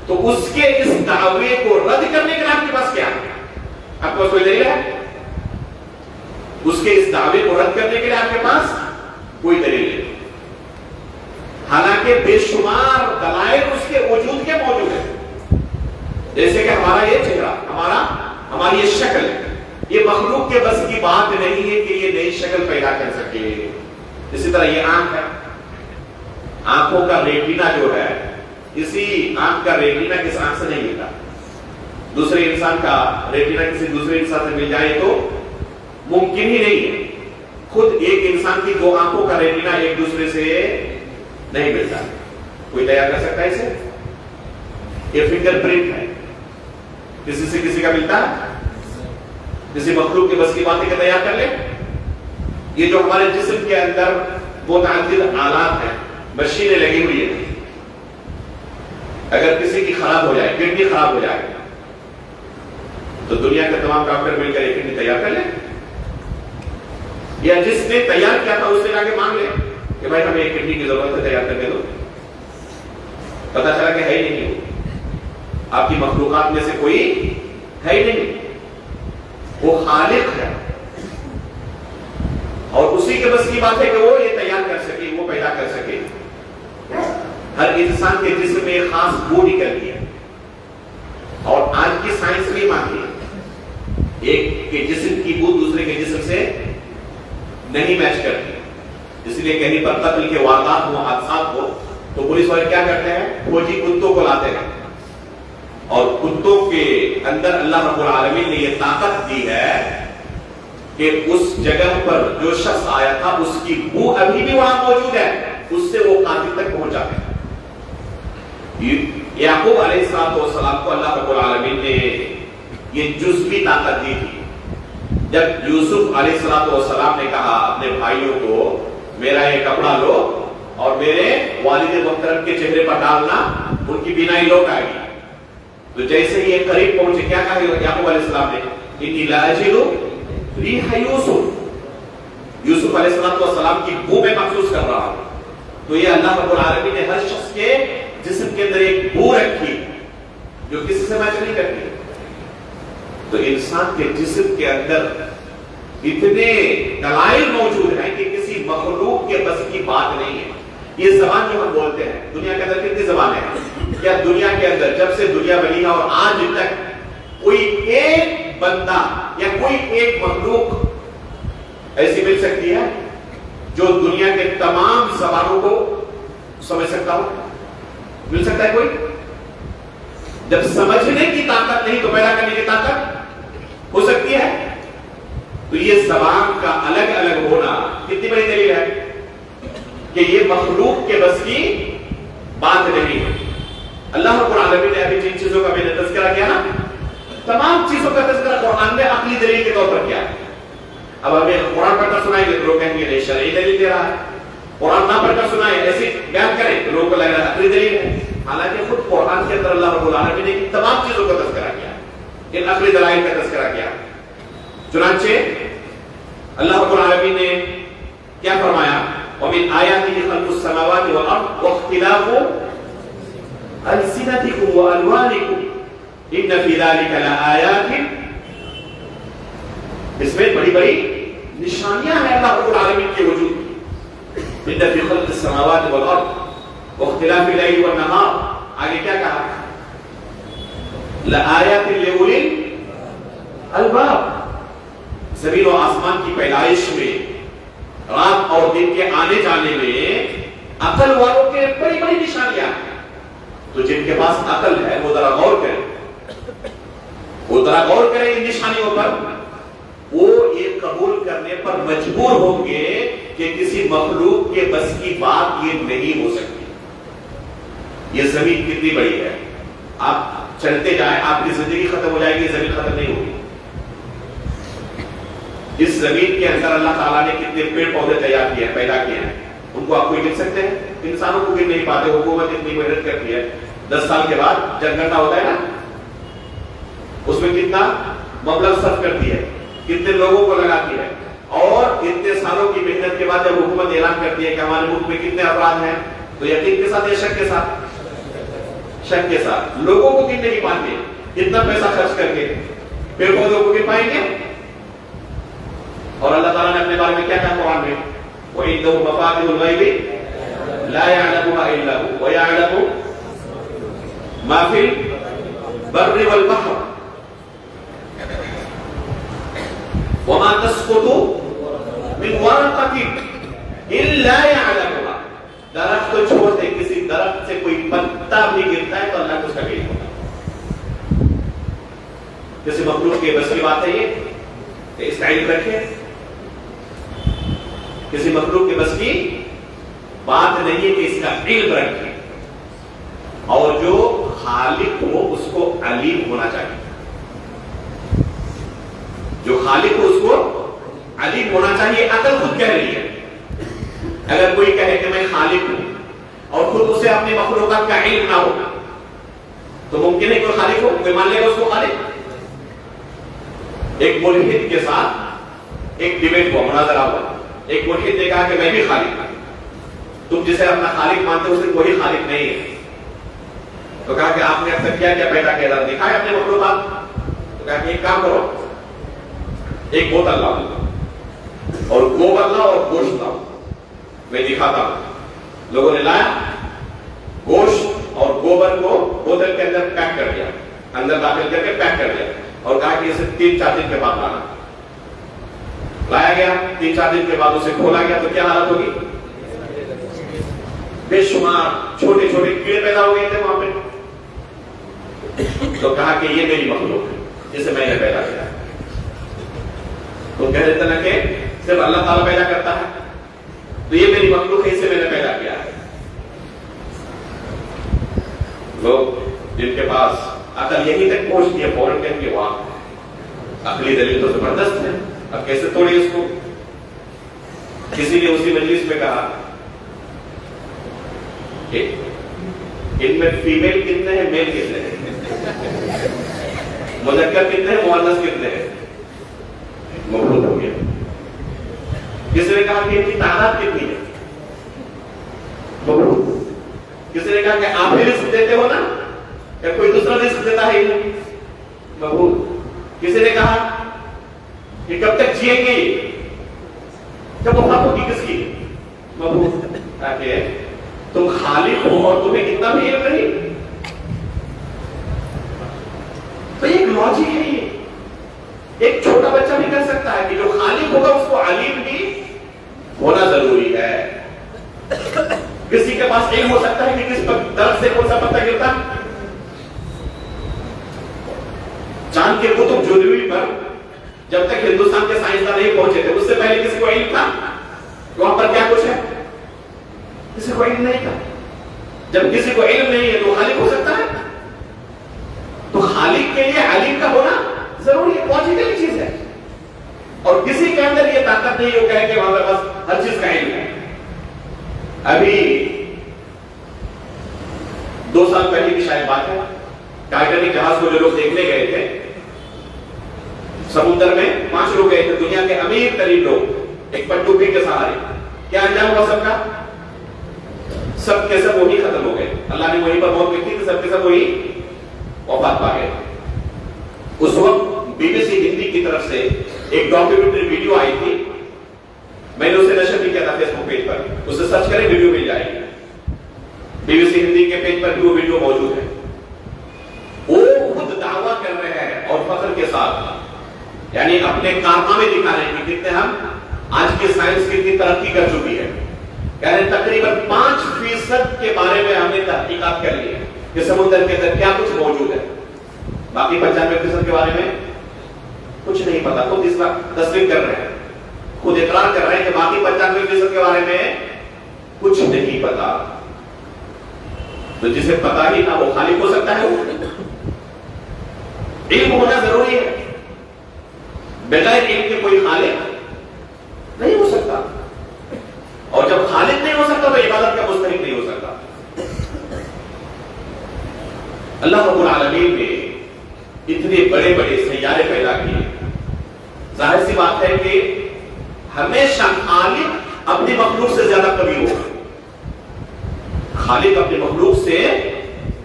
تو اس کے اس دعوے کو رد کرنے کے لیے آپ کے پاس کیا ہے؟ آپ کو کوئی دلیل ہے؟ اس کے اس دعوے کو رد کرنے کے لیے آپ کے پاس کوئی دلیل نہیں. حالانکہ بے شمار دلائل اس کے وجود کے موجود ہیں. جیسے کہ ہمارا یہ چہرہ، ہماری یہ شکل، یہ مخلوق کے بس کی بات نہیں ہے کہ یہ نئی شکل پیدا کر سکے. اسی طرح یہ آنکھ ہے، آنکھوں کا ریٹینا جو ہے، اسی آنکھ کا ریٹینا کس آنکھ سے نہیں ملتا. دوسرے انسان کا ریٹینا کسی دوسرے انسان سے مل جائے تو ممکن ہی نہیں ہے. خود ایک انسان کی دو آنکھوں کا ریٹینا ایک دوسرے سے نہیں ملتا. کوئی تیار کر سکتا ہے اسے؟ یہ فنگر پرنٹ ہے، کسی سے کسی کا ملتا ہے؟ کسی مخلوق کے بس کی باتیں کا تیار کر لے. یہ جو ہمارے جسم کے اندر متعدد آلات ہیں، مشینیں لگی ہوئی ہیں، اگر کسی کی خراب ہو جائے، کڈنی خراب ہو جائے تو دنیا کے تمام ڈاکٹر مل کر ایک کڈنی تیار کر لیں، یا جس نے تیار کیا تھا اس سے جا کے مانگ لیں کہ بھائی ہمیں ایک کڈنی کی ضرورت ہے، تیار کر کے دو. پتا چلا کہ ہے ہی نہیں، آپ کی مخلوقات میں سے کوئی ہے ہی نہیں، وہ خالق ہے. اور اسی کے بس کی بات ہے کہ وہ یہ تیار کر سکے، وہ پیدا کر سکے. ہر انسان کے جسم میں ایک خاص بو نکلتی ہے، اور آج کی سائنس بھی مانتی ہے ایک کے جسم کی بو دوسرے کے جسم سے نہیں میچ کرتی. اس لیے کہیں پر قتل کے واقعات ہو، حادثات ہو، تو پولیس والے کیا کرتے ہیں؟ فوجی کتوں کو لاتے ہیں، اور کتوں کے اندر اللہ رب العالمین نے یہ طاقت دی ہے کہ اس جگہ پر جو شخص آیا تھا اس کی بو ابھی بھی وہاں موجود ہے، اس سے وہ قاتل تک پہنچ جاتے ہیں. یعقوب علیہ السلام کو اللہ رب العالمین نے یہ جزوی طاقت دی تھی. جب یوسف علیہ السلام نے کہا اپنے بھائیوں کو میرا یہ کپڑا لو اور میرے والد محترم کے چہرے پر ڈالنا، ان کی بینائی لوٹ آئے گی. تو جیسے ہی یہ قریب پہنچے کیا کہا یعقوب علیہ السلام نے؟ انی لا اجد ریح یوسف، یوسف علیہ السلام کی بو میں محسوس کر رہا ہوں. تو یہ اللہ رب العالمین نے ہر شخص کے جسم کے اندر ایک بو رکھی جو کسی سے میچ نہیں کرتی. تو انسان کے جسم کے اندر اتنے دلائل موجود ہیں کہ کسی مخلوق کے بس کی بات نہیں ہے. یہ زبان جو ہم بولتے ہیں، دنیا کے اندر کتنی زبانیں ہیں؟ کیا دنیا کے اندر جب سے دنیا بنی ہے اور آج تک کوئی ایک بندہ یا کوئی ایک مخلوق ایسی مل سکتی ہے جو دنیا کے تمام زبانوں کو سمجھ سکتا ہو؟ مل سکتا ہے کوئی؟ جب سمجھنے کی طاقت نہیں تو پیدا کرنے کی طاقت ہو سکتی ہے. تو یہ زبان کا الگ الگ ہونا کتنی بڑی دلیل ہے کہ یہ مخلوق کے بس کی بات نہیں ہے. اللہ رب العالمین نے ابھی جن چیزوں کا میں نے تذکرہ کیا نا، تمام چیزوں کا تذکرہ قرآن میں عقلی دلیل کے طور پر کیا ہے. اب ہمیں قرآن پڑھ کر سنائیں گے تو لوگ کہیں گے نہیں شرعی دلیل دے رہا ہے. قرآن نہ پڑھ کر سنائیں ایسے بیان کریں تو لوگوں کو لگ رہا ہے عقلی دلیل ہے. حالانکہ خود قرآن کے اندر اللہ رب العالمین نے تمام چیزوں کا تذکرہ کیا، ان عقلی دلائل کا تذکرہ کیا. چنانچہ اللہ رب العالمین نے کیا فرمایا؟ وَمِنْ آيَاتِهِ خَلْقُ السَّمَاوَاتِ وَالْأَرْضِ وَاخْتِلَافُ أَلْسِنَتِكُمْ وَأَلْوَانِكُمْ إِنَّ فِي ذَلِكَ لَآيَاتٍ. اس میں بڑی بڑی نشانیاں ہیں اللہ رب العالمین کے وجود کی. إِنَّ فِي خَلْقِ السَّمَاوَاتِ وَالْأَرْضِ وَاخْتِلَافِ اللَّيْلِ وَالنَّهَارِ. آگے کیا کہا؟ لَآيَاتٍ لِأُولِي الْأَلْبَابِ. زمین و آسمان کی پیدائش میں، رات اور دن کے آنے جانے میں عقل والوں کے بڑی بڑی نشانیاں ہیں. تو جن کے پاس عقل ہے وہ ذرا غور کریں، وہ ذرا غور کریں ان نشانیوں پر. وہ یہ قبول کرنے پر مجبور ہوں گے کہ کسی مخلوق کے بس کی بات یہ نہیں ہو سکتی. یہ زمین کتنی بڑی ہے، آپ چلتے جائیں آپ کی زندگی ختم ہو جائے گی، زمین ختم نہیں ہوگی. اس زمین کے اندر اللہ تعالیٰ نے کتنے پیڑ پودے تیار کیے ہیں، پیدا کیے ہیں، ان کو آپ کوئی گن سکتے ہیں؟ انسانوں کو گن نہیں پاتے. حکومت اتنی محنت کرتی ہے، 10 سال کے بعد جن گننا ہوتا ہے نا، اس میں کتنا مبلغ صرف کرتی ہے، کتنے لوگوں کو لگاتی ہے. اور اتنے سالوں کی محنت کے بعد جب حکومت اعلان کرتی ہے کہ ہمارے ملک میں کتنے افراد ہیں، تو یقین کے ساتھ یا شک کے ساتھ؟ شک کے ساتھ. لوگوں کو گن نہیں پاتے، اتنا پیسہ خرچ کر کے پیڑ پودوں کو گن پائیں گے؟ اور اللہ تعالیٰ نے اپنے بارے میں کیا کہا قرآن میں؟ وَإِنَّهُ مَفَاتِحُ الْغَيْبِ لَا يَعْلَمُهَا إِلَّا هُوَ وَيَعْلَمُ مَا فِي الْبَرِّ وَالْبَحْرِ وَمَا تَسْقُطُ مِنْ وَرَقَةٍ إِلَّا يَعْلَمُهَا. درخت کو چھوڑ دے، کسی درخت سے کوئی پتا بھی گرتا ہے تو اللہ کو اس کا علم ہوگا. کسی مخلوق کے بس کی بات ہے یہ، اس کا علم رکھے. کسی مخلوق کے بس کی بات نہیں ہے کہ اس کا علم رکھے. اور جو خالق ہو اس کو علیم ہونا چاہیے، جو خالق ہو اس کو علیم ہونا چاہیے. عقل خود کہہ رہی ہے. اگر کوئی کہے کہ میں خالق ہوں اور خود اسے اپنی مخلوقات کا علم نہ ہو تو ممکن ہے کوئی خالق ہو؟ کوئی مان لے گا اس کو خالق؟ ایک ملحد کے ساتھ ایک ڈیبیٹ ہوا، مناظرہ ہوا. ایک ملحد نے کہا کہ میں بھی خالق ہوں، تم جسے اپنا خالق مانتے ہو اسے کوئی خالق نہیں ہے. تو کہا کہ آپ نے اب تک کیا کیا پیدا کیا تھا, دکھائے اپنے مخلوقات. تو کہا کہ ایک کام کرو, ایک بوتل لاؤ اور گوبر لاؤ اور گوشت لاؤ, میں دکھاتا ہوں. لوگوں نے لایا گوشت اور گوبر کو بوتل کے اندر پیک کر دیا, اندر داخل کر کے پیک کر دیا اور کہا کہ اسے 3-4 دن کے بعد لانا. لایا گیا, 3-4 دن کے بعد اسے کھولا گیا تو کیا حالت ہوگی؟ بے شمار چھوٹے چھوٹے کیڑے پیدا ہو گئے تھے وہاں پہ. تو کہا کہ یہ میری مخلوق ہے جسے میں نے پیدا کیا. تو کہہ دیتے نا کہ صرف اللہ تعالیٰ پیدا کرتا ہے, تو یہ میری مخلوق ہے, اسے میں نے پیدا کیا ہے. لوگ جن کے پاس عقل یہیں تک پہنچتی ہے فوراً کہیں گے واہ عقلی دلیل تو زبردست ہے, اب کیسے توڑی اس کو. کسی نے اسی مجلس میں کہا کہ ان میں فیمیل کتنے ہیں, میل کتنے ہیں, مذکر کتنے ہیں, مؤنث کتنے ہیں. مفروض ہو گیا. کسی نے کہا کہ ان کی تعداد کتنی ہے, مفروض. کسی نے کہا کہ آپ ہی رزق دیتے ہو نا, یا کوئی دوسرا رزق دیتا ہے انہیں, مفروض. کسی نے کہا کہ کب تک جیئیں گے, کب وفات ہوگی کس کی, مفروض. تاکہ تم خالق ہو اور تمہیں اتنا بھی علم نہیں. تو ایک لاجک ہے, یہ ایک چھوٹا بچہ بھی کر سکتا ہے کہ جو خالق ہوگا اس کو علیم بھی ہونا ضروری ہے. کسی کے پاس علم ہو سکتا ہے کہ کس درخت سے کون سا پتا گرتا. چاند کے قطب جنوبی پر جب تک ہندوستان کے سائنسدان نہیں پہنچے تھے اس سے پہلے کسی کو علم تھا وہاں پر کیا کچھ ہے, کسی کو علم نہیں تھا. جب کسی کو علم نہیں ہے تو خالق ہو سکتا ہے. تو خالق کے لیے علیم کا ہونا ضروری ہے, لاجیکل چیز ہے. اور کسی کے اندر یہ طاقت نہیں ہو کہے کہ وہاں پہ بس ہر چیز کا علم ہے. ابھی 2 سال پہلے کی شاید بات ہے, ٹائٹینک جہاز کو جو لوگ دیکھنے گئے تھے سمندر میں, 5 لوگ گئے تھے, دنیا کے امیر ترین لوگ, ایک پنڈوبی کے سہارے. کیا انجام ہوا سب کا؟ سب کے سب وہی ختم ہو گئے. اللہ نے وہیں پر موت لکھی تھی, سب کے سب وہی وفات پا گئے. اس وقت بی بی سی ہندی کی طرف سے ایک ڈاکیومنٹری ویڈیو آئی تھی, میں نے اسے نشر بھی کیا تھا فیس بک پیج پر, اسے سرچ کریں ویڈیو مل جائے گی. بی بی سی ہندی کے پیج پر بھی وہ ویڈیو موجود ہے. وہ خود دعویٰ کر رہے ہیں اور فخر کے ساتھ, یعنی اپنے کارنامے دکھا رہے ہیں کہ کتنے ہم آج کی سائنس کتنی ترقی کر چکی ہے. کہہ رہے ہیں تقریباً 5% کے بارے میں ہم نے تحقیقات کر لی ہے کہ سمندر کے اندر کیا کچھ موجود ہے. باقی 95% کے بارے میں کچھ نہیں پتا. خود اس کا تصدیق کر رہے ہیں, خود اقرار کر رہے ہیں کہ باقی 95% کے بارے میں کچھ نہیں پتا. تو جسے پتا ہی نہ وہ خالق ہو سکتا ہے. علم ہونا ضروری ہے, بغیر علم کے کوئی خالق نہیں ہو سکتا. اور جب خالق نہیں ہو سکتا تو عبادت کا مستحق نہیں ہو سکتا. اللہ رب العالمین نے اتنے بڑے بڑے سیارے پیدا کیے. ظاہر سی بات ہے کہ ہمیشہ خالق اپنی مخلوق سے زیادہ قوی ہوگا. خالق اپنی مخلوق سے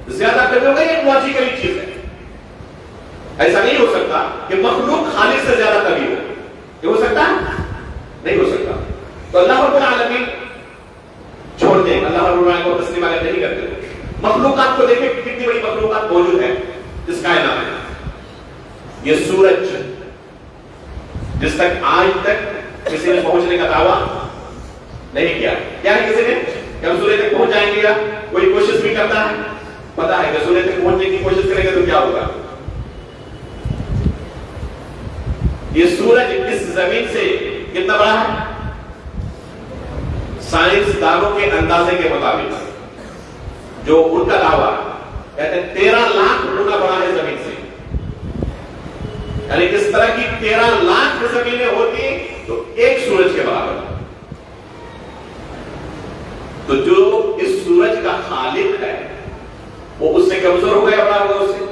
زیادہ قوی ہوگا, یہ لاجیکل چیز ہے. ایسا نہیں ہو سکتا کہ مخلوق خالق سے زیادہ قوی ہو. یہ ہو سکتا ہے؟ نہیں ہو سکتا. تو اللہ رب العالمین چھوڑ دیں, اللہ رب العالمین کو تسلیم علیہ نہیں کرتے. مخلوقات کو دیکھیں کتنی بڑی مخلوقات موجود ہیں اس کائنات میں. یہ سورج جس تک آج تک کسی نے پہنچنے کا دعویٰ نہیں کیا. کیا ہے کسی نے کہ ہم سورج تک پہنچ جائیں گے, یا کوئی کوشش بھی کرتا ہے؟ پتا ہے کہ سورج تک پہنچنے کی کوشش کریں گے تو کیا ہوگا. یہ سورج اس زمین سے کتنا بڑا ہے؟ سائنس دانوں کے اندازے کے مطابق جو ان کا دعویٰ کہتے ہیں 13 لاکھ گنا بڑا ہے زمین سے. یعنی کس طرح کی 13 لاکھ زمینیں ہوتی تو ایک سورج کے برابر. تو جو اس سورج کا خالق ہے وہ اس سے کمزور ہو گیا, بڑا ہوگا, اس سے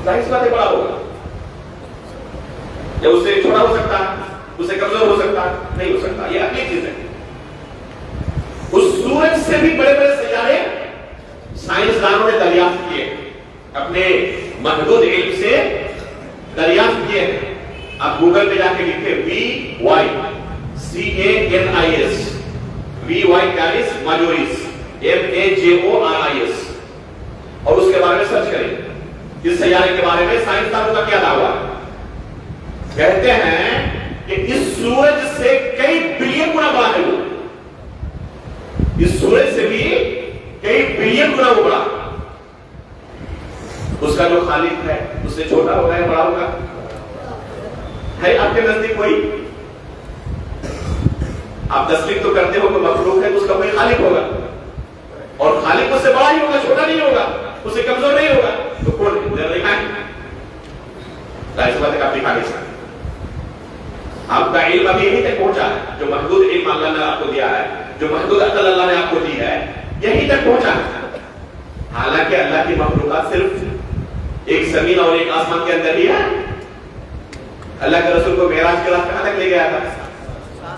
ظاہر بات ہے بڑا ہوگا. یا اس سے چھوٹا ہو سکتا ہے, اس سے کمزور ہو سکتا ہے, نہیں ہو سکتا. یہ اگلی چیز ہے. سے بھی بڑے بڑے سیارے سائنسدانوں نے دریافت کیے، اپنے محدود علم سے دریافت کیے ہیں۔ آپ گوگل پہ جا کے لکھیں VYCANIS، VY کینس ماجورس، MAJORIS، اور اس کے بارے میں سرچ کریں۔ اس سیارے کے بارے میں سائنسدانوں کا کیا دعویٰ ہے؟ کہتے ہیں کہ اس سورج سے کئی بلین گنا بڑا ہے وہ، اس سورج سے بھی کئی بلین گنا وہ بڑا۔ اس کا جو خالق ہے اس سے چھوٹا ہوگا یا بڑا ہوگا؟ ہے آپ کے نزدیک کوئی؟ آپ تصدیق تو کرتے ہو کہ مخلوق ہے تو اس کا کوئی خالق ہوگا، اور خالق اس سے بڑا ہی ہوگا، چھوٹا نہیں ہوگا، اس سے کمزور نہیں ہوگا، تو کون ہے؟ دکھائیں، ظاہر سی بات ہے کہ آپ دکھا نہیں سکتے۔ آپ کا علم ابھی یہیں تک پہنچا ہے، جو محدود علم اللہ نے آپ کو دیا ہے، جو محدود عقل اللہ نے آپ کو دی ہے، یہیں تک پہنچا ہے۔ حالانکہ اللہ کی مخلوقات صرف ایک زمین اور ایک آسمان کے اندر ہی ہے۔ اللہ کے رسول کو معراج کے رات کہاں تک لے گیا تھا؟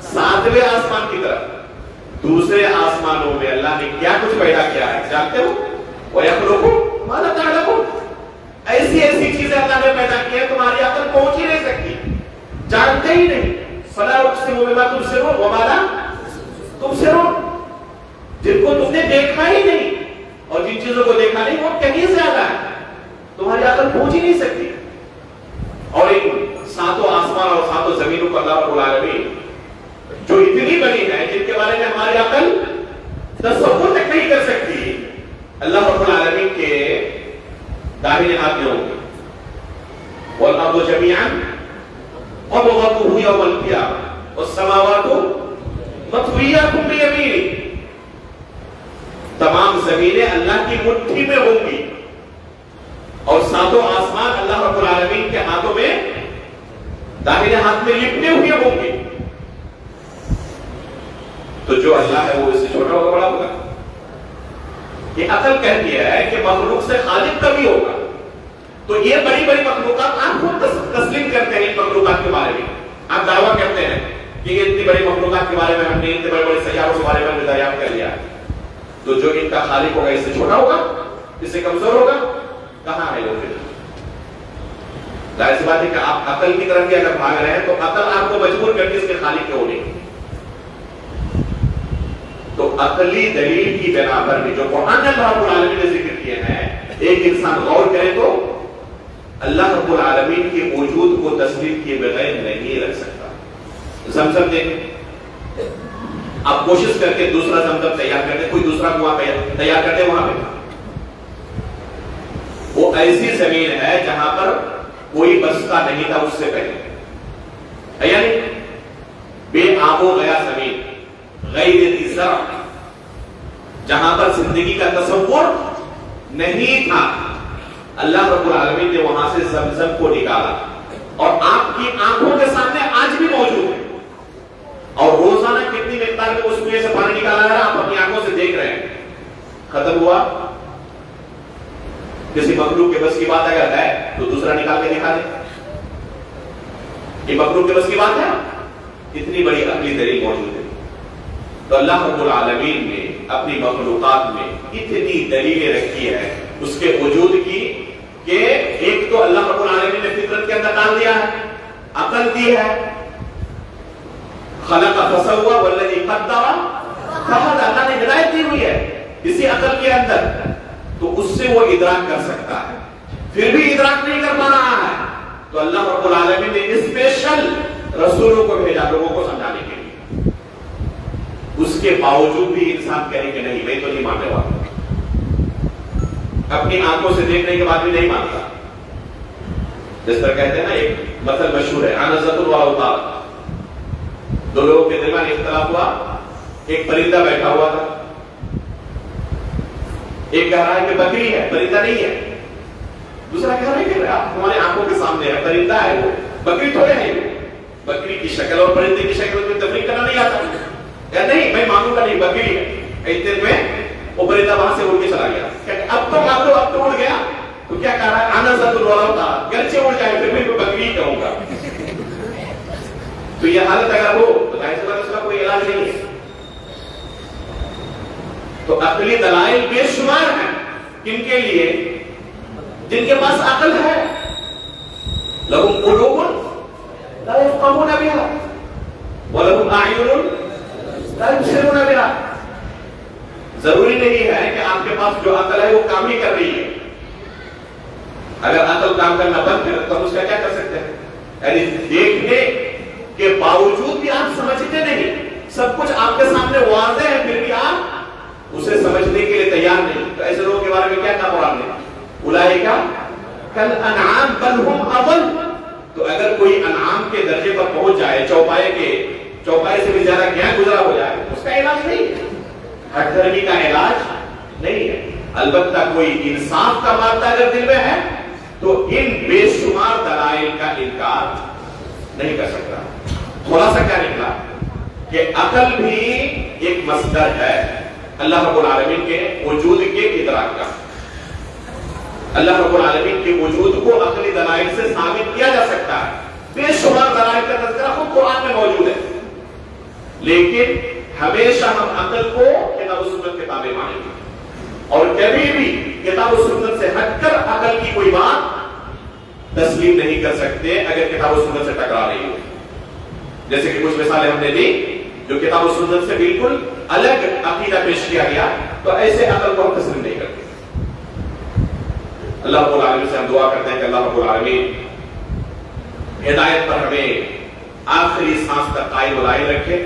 7ویں آسمان کی طرف۔ دوسرے آسمانوں میں اللہ نے کیا کچھ پیدا کیا ہے جانتے ہو؟ وَيَخْلُقُ مَا لَا تَعْلَمُونَ، ایسی ایسی چیزیں اللہ نے پیدا کی ہیں تمہاری عقل پہنچ ہی نہیں سکتی، جانتے ہی نہیں۔ فَلَا أُقْسِمُ بِمَا تُبْصِرُونَ وَمَا لَا تُبْصِرُونَ، جن کو تم نے دیکھا ہی نہیں اور جن چیزوں کو دیکھا نہیں وہ کہیں زیادہ ہے، تمہاری عقل پہنچ ہی نہیں سکتی۔ اور ان 7 آسمان اور 7 زمینوں کو اللہ رب العالمین جو اتنی بڑی ہے، جن کے بارے میں ہماری عقل تصور تک نہیں کر سکتی، اللہ رب العالمین کے داہنے ہاتھ میں ہوں گے۔ وَالْأَرْضُ جَمِيعًا قَبْضَتُهُ يَوْمَ الْقِيَامَةِ وَالسَّمَاوَاتُ مَطْوِيَّاتٌ بِيَمِينِهِ، تمام زمینیں اللہ کی مٹھی میں ہوں گی، اور 7 آسمان اللہ رب العالمین کے ہاتھوں میں داہنے ہاتھ میں لپٹے ہوئے ہوں گے۔ تو جو اللہ ہے وہ اس سے چھوٹا ہوگا بڑا ہوگا؟ یہ عقل کہتی ہے کہ مخلوق سے خالق کبھی ہوگا۔ تو یہ بڑی بڑی مخلوقات آپ خود تسلیم کرتے ہیں، ان مخلوقات کے بارے میں آپ دعویٰ کرتے ہیں کہ یہ اتنی بڑی مخلوقات کے بارے میں ہم نے اتنے بڑے بڑے سیاروں کے بارے میں دریافت کر لیا ہے، تو جو ان کا خالق ہوگا اس سے چھوٹا ہوگا، اس سے کمزور ہوگا؟ کہاں ہے وہ پھر؟ ظاہر سی بات ہے کہ آپ عقل کی طرف بھی اگر بھاگ رہے ہیں تو عقل آپ کو مجبور کرتی ہے اس کے خالق کے ہونے کی۔ تو عقلی دلیل کی بنا پر بھی جو قرآن رب العالمین نے ذکر کیے ہیں، ایک انسان غور کرے تو اللہ رب العالمین کے وجود کو تسلیم کیے بغیر نہیں رکھ سکتا۔ زمزم دیکھیں، آپ کوشش کر کے دوسرا زمزم تیار کرتے، کوئی دوسرا کنواں تیار کرتے، وہاں پہ وہ ایسی زمین ہے جہاں پر کوئی بستا نہیں تھا اس سے پہلے، یعنی بے آب و گیا زمین، غیر ذی زرع، جہاں پر زندگی کا تصور نہیں تھا، اللہ رب العالمین نے وہاں سے زمزم کو نکالا، اور آپ کی آنکھوں کے سامنے آج بھی موجود ہے، اور روزانہ کتنی مقدار میں اس کنویں سے پانی نکالا جا رہا ہے آپ اپنی آنکھوں سے دیکھ رہے ہیں۔ ختم ہوا؟ کسی مخلوق کے بس کی بات اگر ہے تو دوسرا نکال کے دکھا دے، یہ مخلوق کے بس کی بات ہے؟ اتنی بڑی عقلی دلیل موجود ہے۔ تو اللہ رب العالمین نے اپنی مخلوقات میں اتنی دلیلیں رکھی ہے اس کے وجود کی، کہ ایک تو اللہ رب العالمین نے فطرت کے اندر ڈال دیا ہے، عقل دی ہے، خلق فسوى والذی قدر فہدى، اللہ نے ہدایت دی ہوئی ہے اسی عقل کے اندر، تو اس سے وہ ادراک کر سکتا ہے، پھر بھی ادراک نہیں کر پا رہا ہے، تو اللہ رب العالمین نے اسپیشل رسولوں کو بھیجا لوگوں کو سمجھانے کے لیے۔ اس کے باوجود بھی انسان کہے کہ نہیں میں تو نہیں ماننے والا، اپنی آنکھوں سے دیکھنے کے بعد بھی نہیں مانتا۔ جس طرح کہتے ہیں نا، ایک مثل مشہور ہے، عنزۃ واوطار، دو لوگوں کے درمیان اختلاف ہوا، ایک پرندہ بیٹھا ہوا تھا، ایک کہہ رہا ہے کہ بکری ہے پرندہ نہیں ہے، دوسرا کہہ رہا ہے کہ ہمارے آنکھوں کے سامنے ہے پرندہ ہے وہ، بکری تھوڑے ہے، بکری کی شکل اور پرندے کی شکل میں تفریق کرنا نہیں آتا، کہ نہیں میں مانوں گا نہیں بکری ہے، اتنے میں وہ پرندہ وہاں سے اڑ کے چلا گیا، اب تو مان لو اب تو اڑ گیا، تو کیا کہہ رہا ہے عنزۃ واوطار، گرچہ اڑ جائے پھر میں بکری کہوں گا۔ تو یہ حالت اگر ہو تو ظاہر سی بات اس کا کوئی علاج نہیں ہے۔ تو عقلی دلائل بے شمار ہیں کن کے لیے؟ جن کے پاس عقل ہے. لہم قلوب لا یفقہون بہا ولہم اعین لا یبصرون بہا. ضروری نہیں ہے کہ آپ کے پاس جو عقل ہے وہ کام ہی کر رہی ہے. اگر عقل کام کرنا بند کر تو اس کا کیا کر سکتے ہیں؟ یعنی دیکھنے کے باوجود بھی آپ سمجھتے نہیں. سب کچھ آپ کے سامنے واضح ہے پھر بھی آپ اسے سمجھنے کے لیے تیار نہیں. تو ایسے لوگوں کے بارے میں کیا کہا قرآن نے؟ اولئک کالانعام بل ہم اضل. تو اگر کوئی انعام کے درجے پر پہنچ جائے, چوپائے سے بھی زیادہ گیان گزرا ہو جائے, اس کا علاج نہیں ہے. ہر دھرمی کا علاج نہیں ہے. البتہ کوئی انصاف کا مادہ اگر دل میں ہے تو ان بے شمار دلائل کا انکار نہیں کر سکتا. خلاصہ کیا نکلا کہ عقل بھی ایک مصدر ہے اللہ رب العالمین کے وجود کے ادراک کا. اللہ رب العالمین کے وجود کو عقلی دلائل سے ثابت کیا جا سکتا ہے. بے شمار دلائل کا تذکرہ خود قرآن میں موجود ہے, لیکن ہمیشہ ہم عقل کو کتاب و سنت کے تابع مانیں گے, اور کبھی بھی کتاب و سنت سے ہٹ کر عقل کی کوئی بات تسلیم نہیں کر سکتے اگر کتاب و سنت سے ٹکرا رہی ہو. جیسے کہ کچھ مثالیں ہم نے دی جو کتاب و سنت سے بالکل الگ عقیدہ پیش کیا گیا, تو ایسے عقل کو ہم تسلیم نہیں کرتے. اللہ رب العالمین سے ہم دعا کرتے ہیں کہ اللہ رب العالمین ہدایت پر ہمیں آخری سانس تک قائم و دائم رکھے.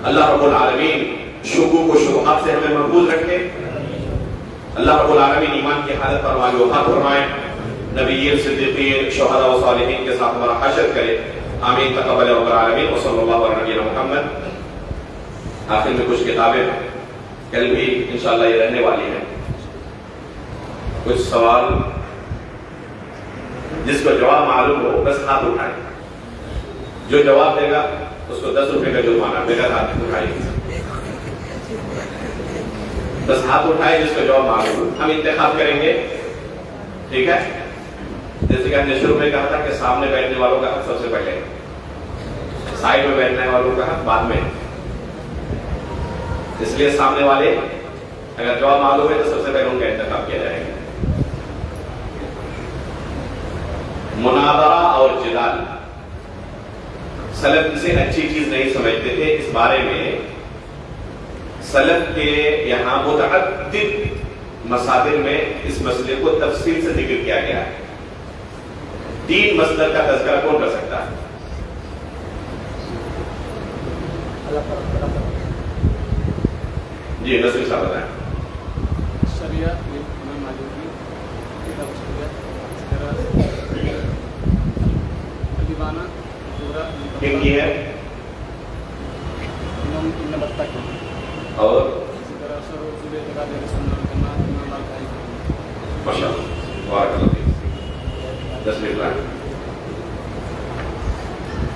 اللہ رب العالمین شکوک و شبہات سے ہمیں محفوظ رکھے. اللہ رب العالمین ایمان کی حالت پر ہماری وفات فرمائے. نبیین, صدیقین, شہداء و صالحین کے ساتھ ہمارا حشر کرے. آمین. تقبل رب العالمین. وصلی اللہ علی نبینا محمد. آخر میں کچھ کتابیں کل بھی انشاءاللہ یہ رہنے والی ہیں. کچھ سوال جس کو جواب معلوم ہو بس ہاتھ اٹھائیں. جو جواب دے گا اس کو 10 روپے کا جرمانہ. بغیر ہاتھ اٹھائیے, بس ہاتھ اٹھائے جس کو جواب معلوم ہو. ہم انتخاب کریں گے, ٹھیک ہے؟ جیسے کہ ہم نے شروع میں کہا تھا کہ سامنے بیٹھنے والوں کا حق سب سے پہلے, سائڈ میں بیٹھنے والوں کا حق بعد میں. اس لیے سامنے والے اگر جواب معلوم ہے تو سب سے پہلے ان کا انتخاب کیا جائے گا. مناظرہ اور جدال سلف اسے اچھی چیز نہیں سمجھتے تھے. اس بارے میں سلف کے یہاں متعدد مصادر میں اس مسئلے کو تفصیل سے ذکر کیا گیا ہے. 3 مصدر کا تذکرہ کون کر سکتا ہے؟ جی نصیر صاحب بتائیں. کن کی ہے اور